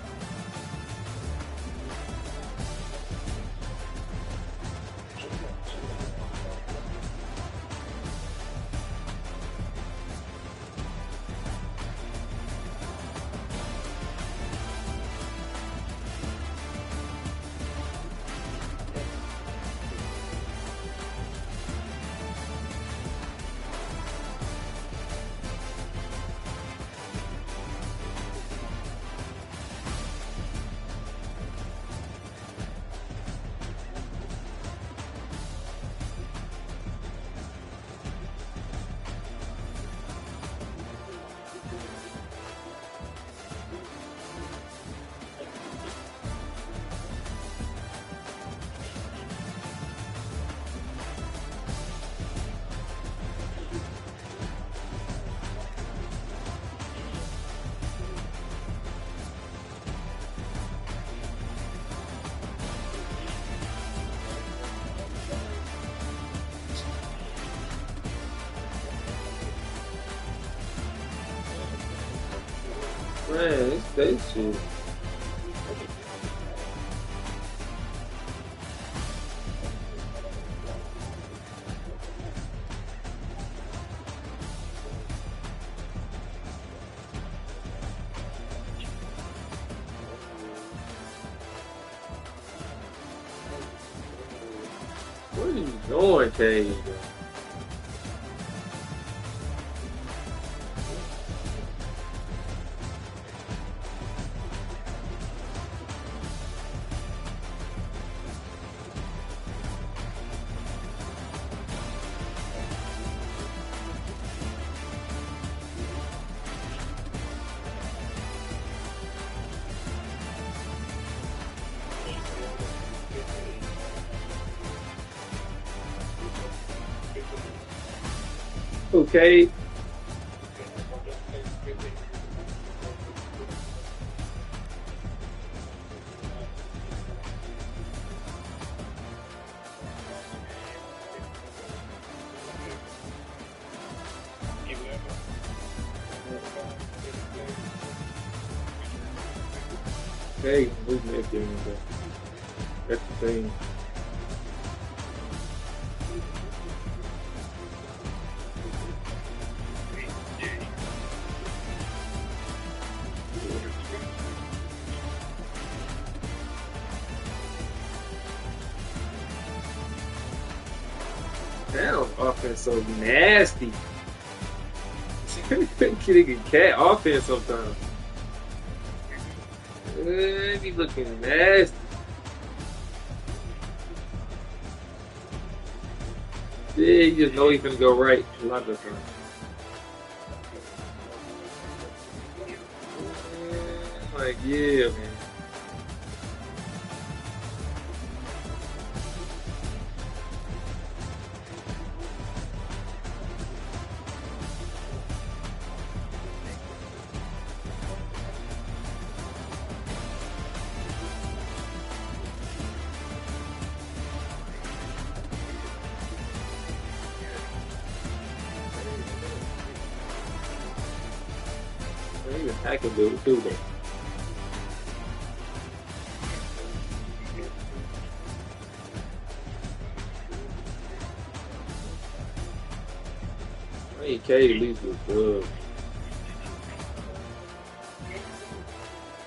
Man, it's that shit. What are you doing, Cade? Okay. Okay, moving that thing. That's the thing. Damn, offense so nasty. Nigga cat offense sometimes. It be looking nasty. Yeah, you just know he's gonna go right a lot of the time. Like, yeah, man. They even tackle dude too, though. I mean, K at least was good.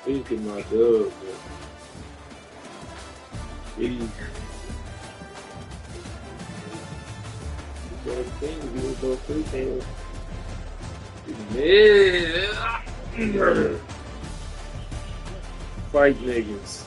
He's getting my dub, bro. Jeez. The thing you go through things. Yeah. Fight niggas.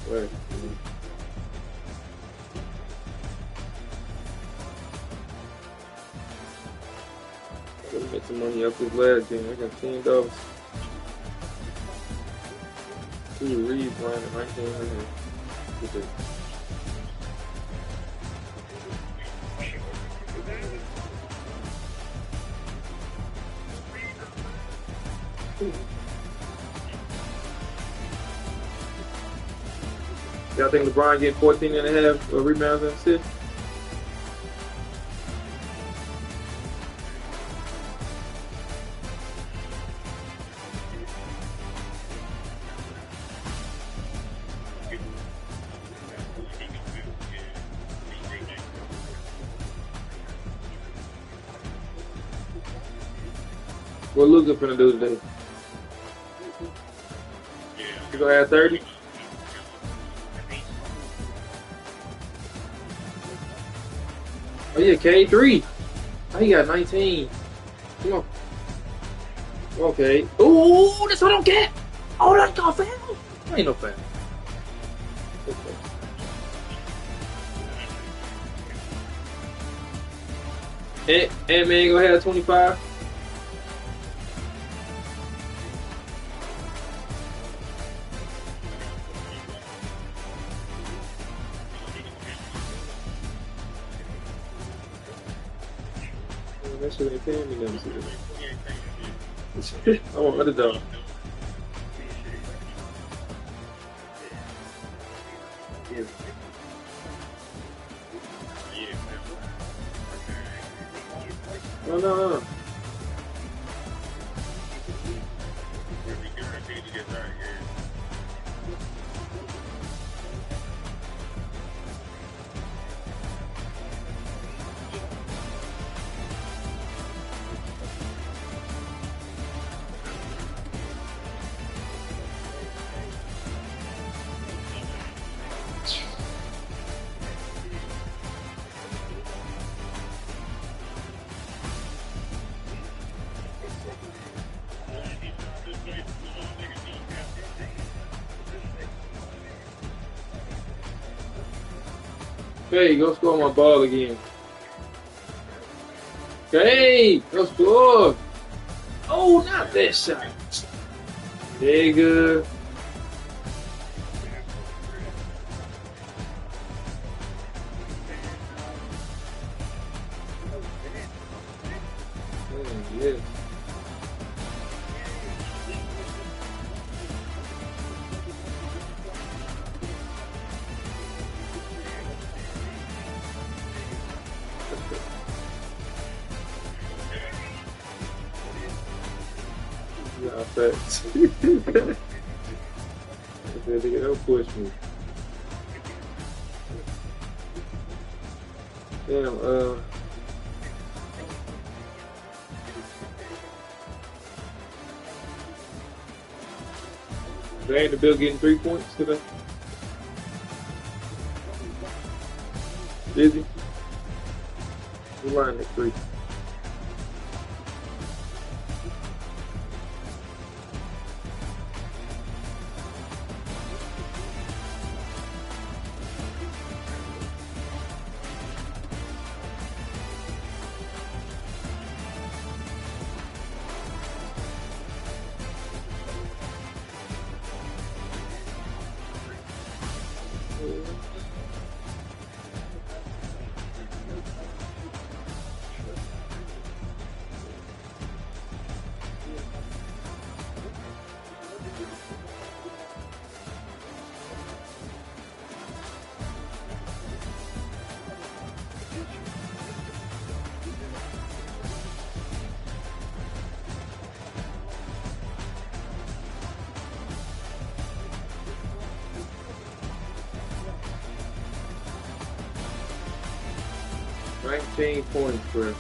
Right. Gotta make some money off this last game. I got $10. 2 Reeves running $1900. Get this. Y'all think LeBron getting 14 and a half rebounds and assists? What Luka finna do today? You gonna have 30? Oh yeah, K3. Oh, he got 19. Come on. Okay. Ooh, that's what I don't get. Oh, that's not foul. Ain't no foul. Okay. And man gonna have 25. That shit ain't paying me nothing. I want underdog. No. Okay, go score my ball again. Okay, go score. Oh, not that shot. Nigga. Yes. Nah, facts. That nigga don't push me. Damn, Vanderbilt getting 3 points today. Busy. We line at 3. Change points for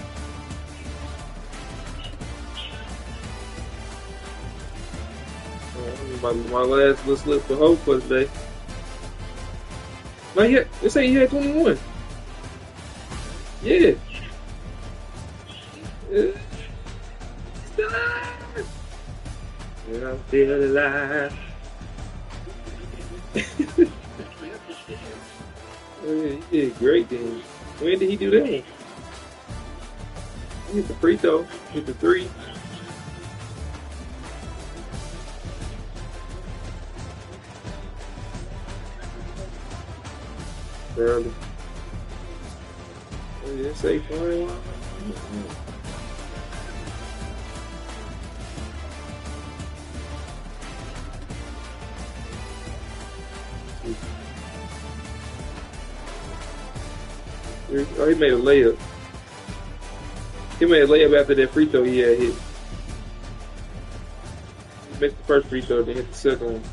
my last little slip for hope for today. Not yet. They say he had 21. Yeah. Still alive. Yeah, I'm still alive. Oh, yeah, he did great then. When did he do that? He hit the free throw, hit the 3. Barely. Oh, yeah, say fine. Oh, he made a layup. He made a layup after that free throw he had hit. He missed the first free throw, then hit the second one.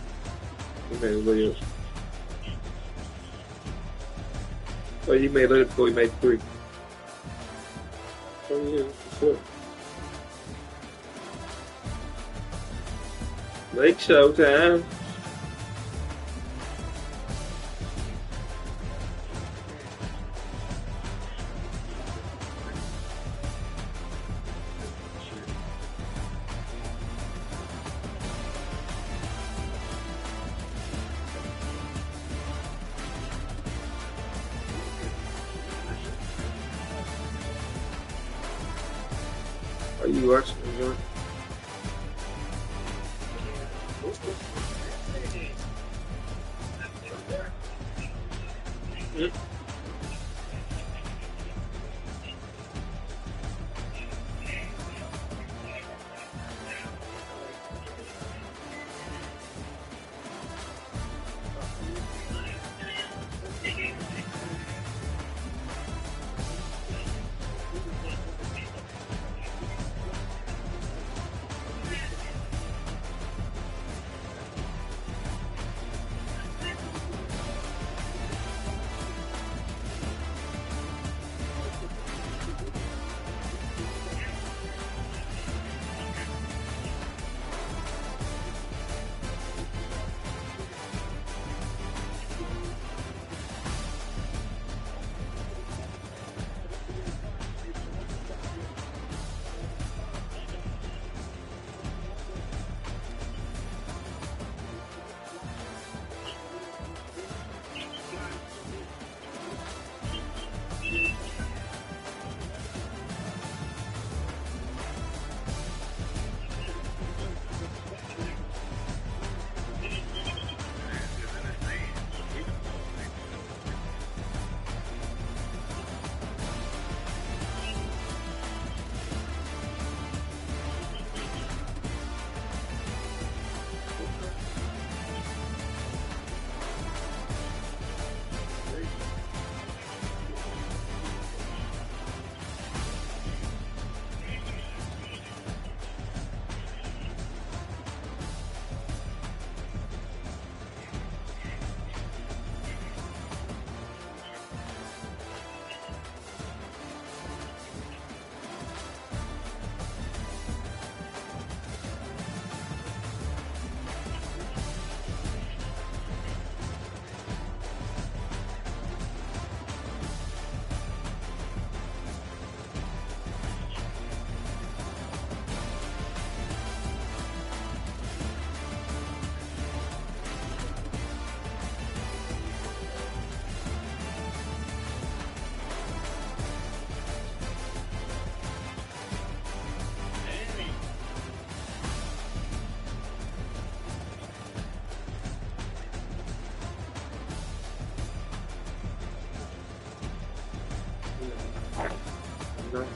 He made a layup. Oh, he made a layup before he made 3. Oh yeah, what's up? Lake show time. Are you watching the joint?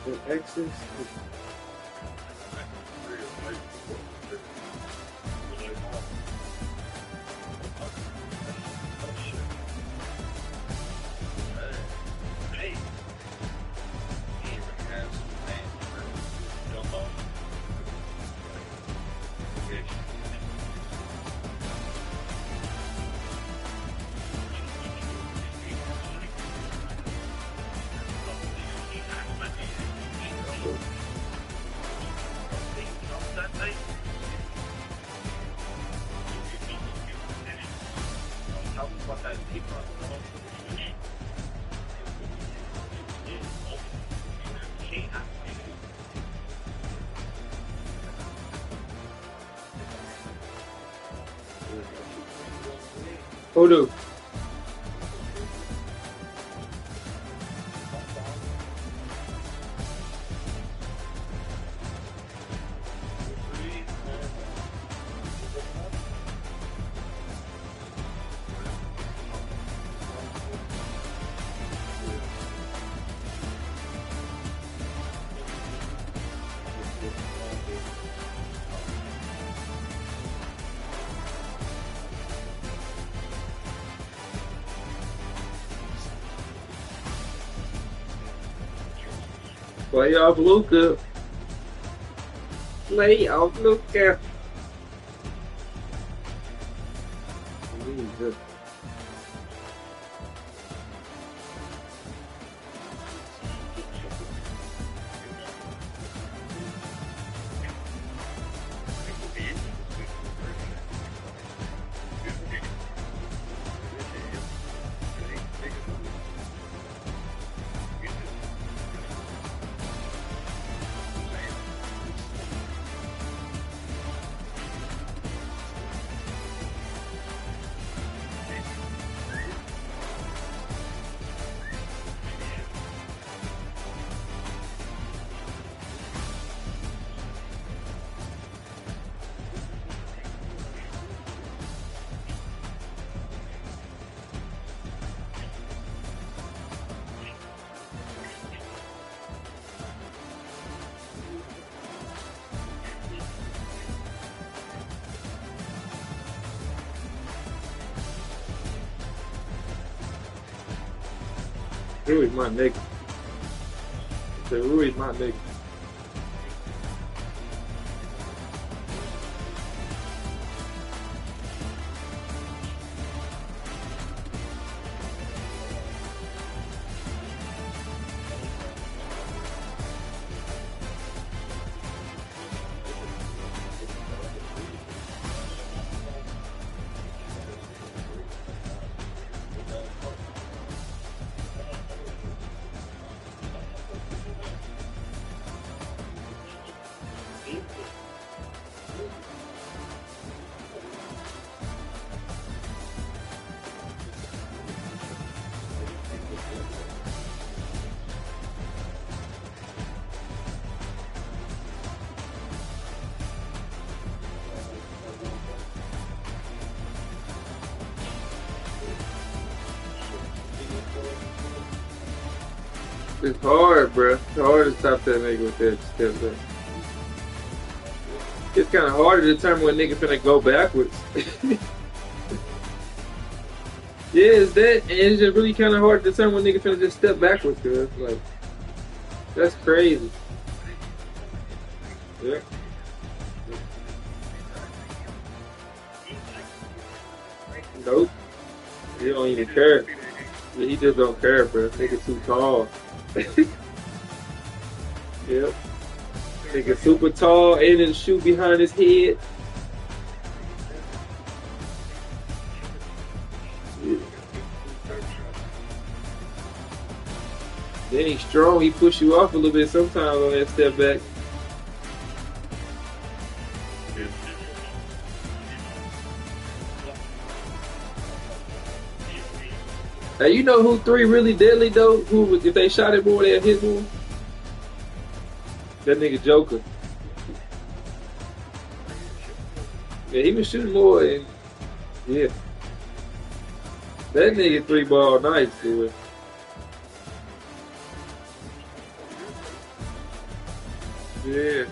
The X's. Who do? Play off Luka. Play off Luka. Rui's my nigga. I said Rui's my nigga. It's hard, bro. It's hard to stop that nigga with that step back. It's kind of hard to determine when nigga finna go backwards. Yeah, it's that, and it's just really kind of hard to determine when nigga finna just step backwards, cause like that's crazy. Yeah. Nope. He don't even care. Yeah, he just don't care, bro. Nigga too tall. Yep. Nigga super tall and then shoot behind his head. Yeah. Then he's strong, he push you off a little bit sometimes on that step back. Now you know who three really deadly though? Who if they shot it more, they'll hit more? That nigga Joker. Yeah, he was shooting more and yeah. That nigga three ball nice, dude. Yeah.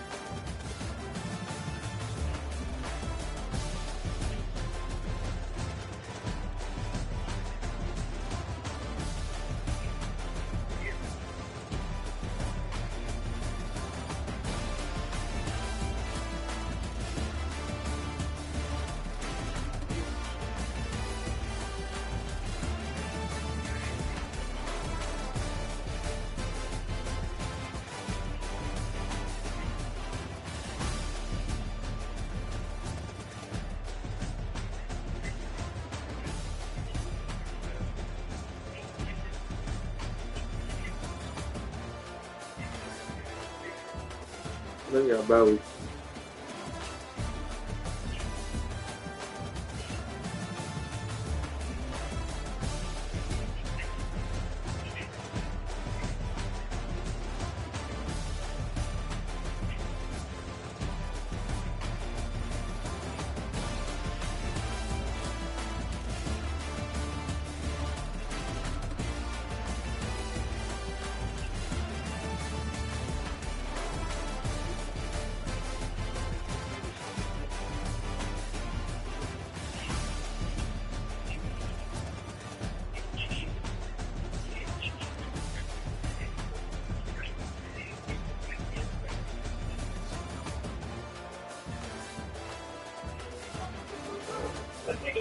Look at Bowie.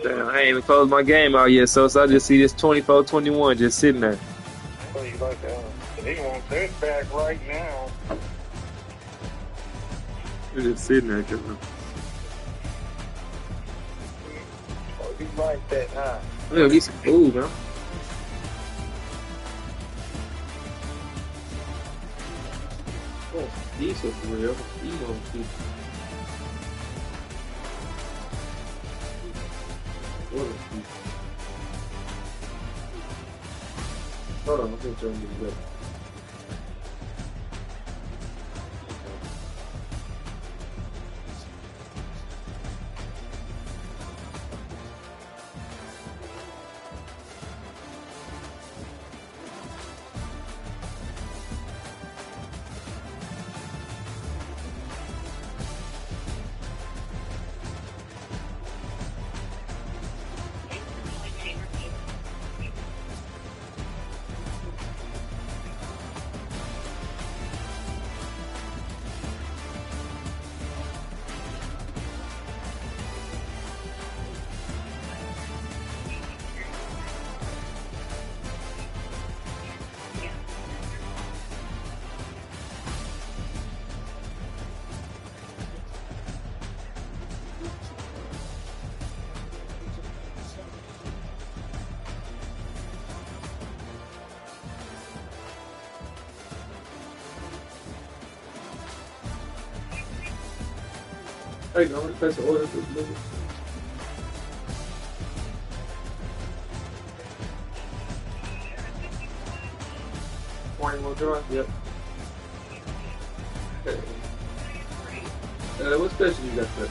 Damn, I ain't even closed my game out yet, so I just see this 24-21 just sitting there. Well, you like that. He wants that back right now. It's just sitting there. Oh, you like that, huh? I'm gonna get some food, man. Oh, diesel for real. Emo people. Hold on, I'm gonna turn this up. Hey, no, I'm gonna place an order for delivery. Morning will drive? Yep. Okay. What special you got there?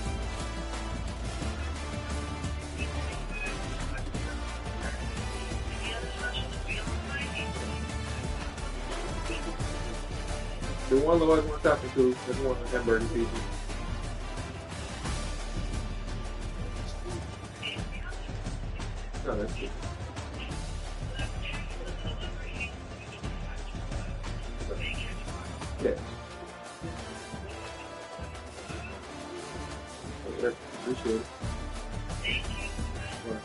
The one Lord wants talking to, there's one hamburger pizza. No, that's good. Yeah. Okay, appreciate it. Right.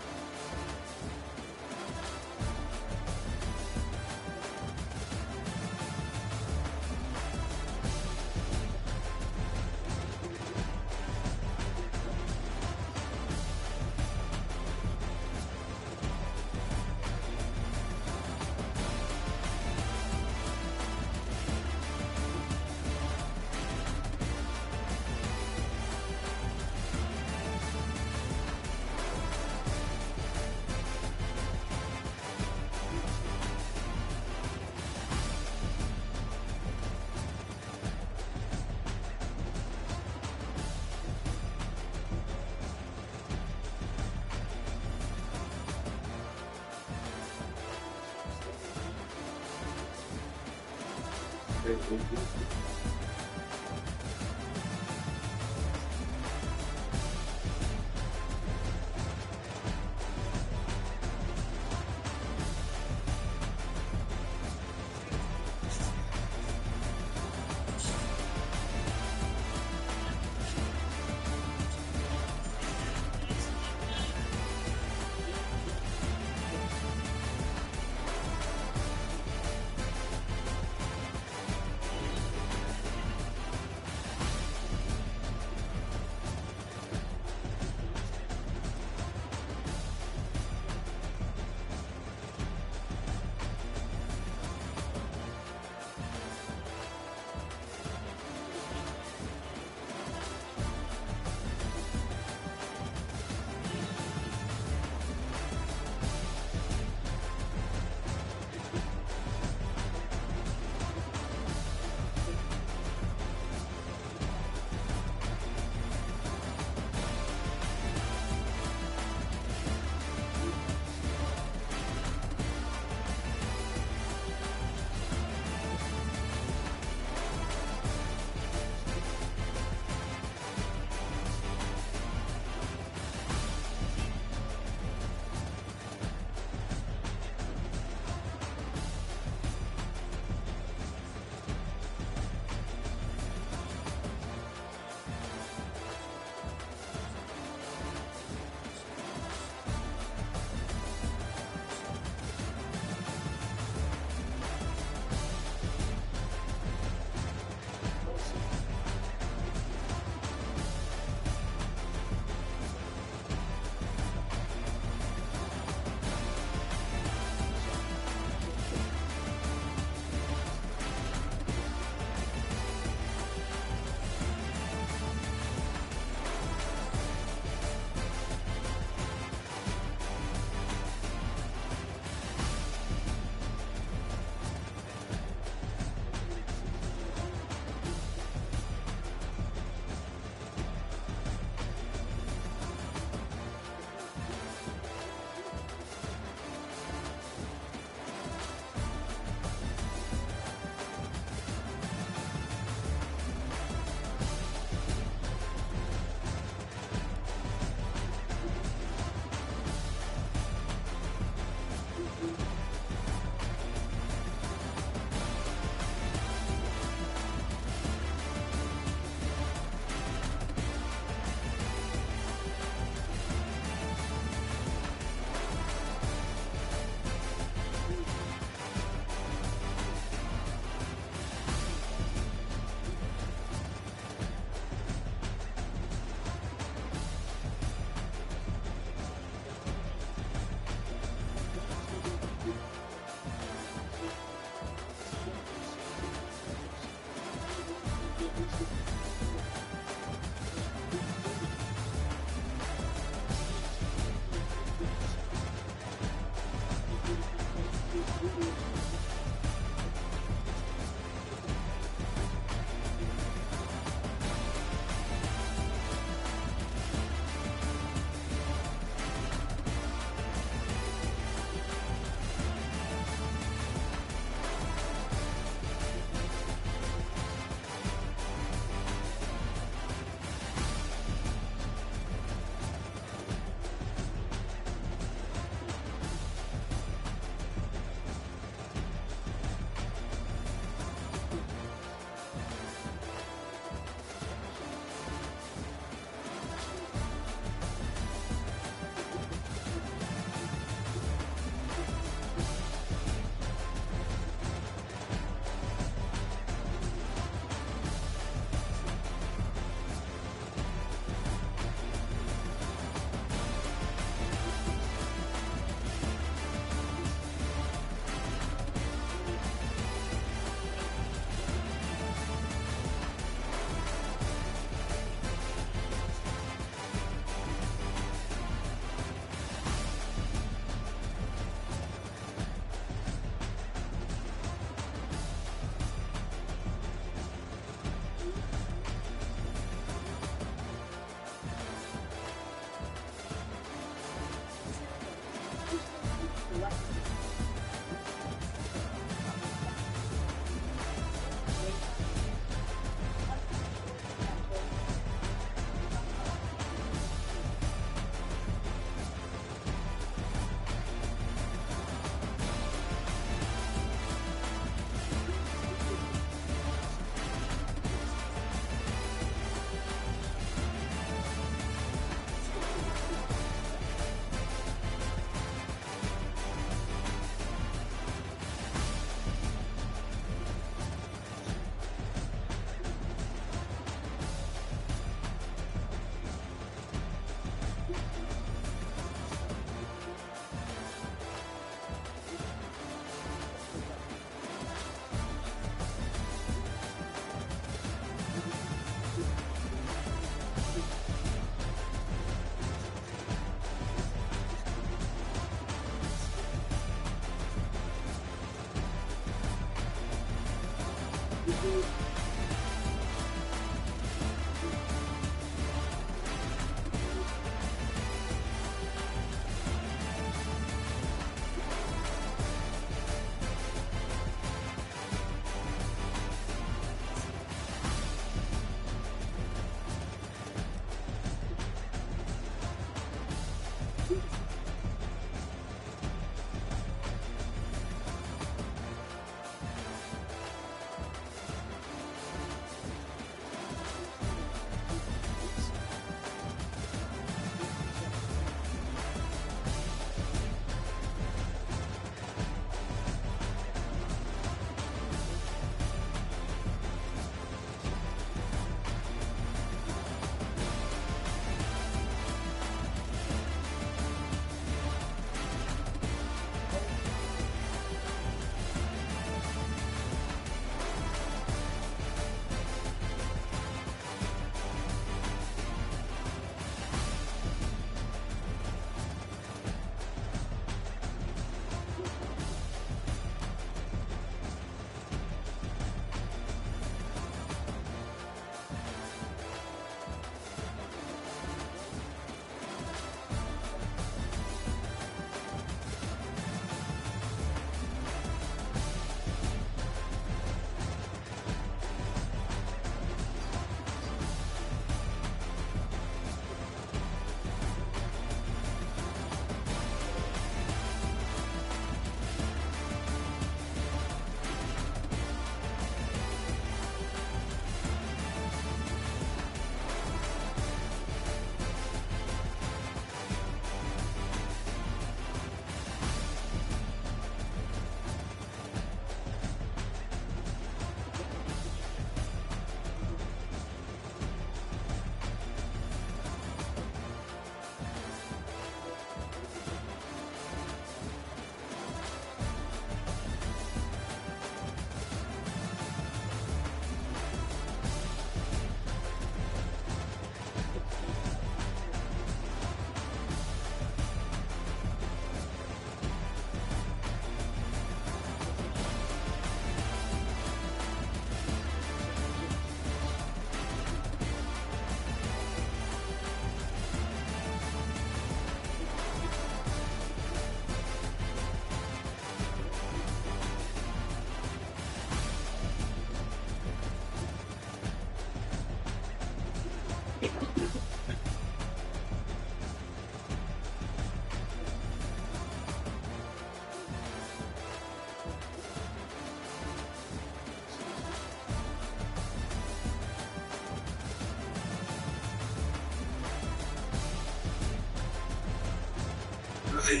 Ugh.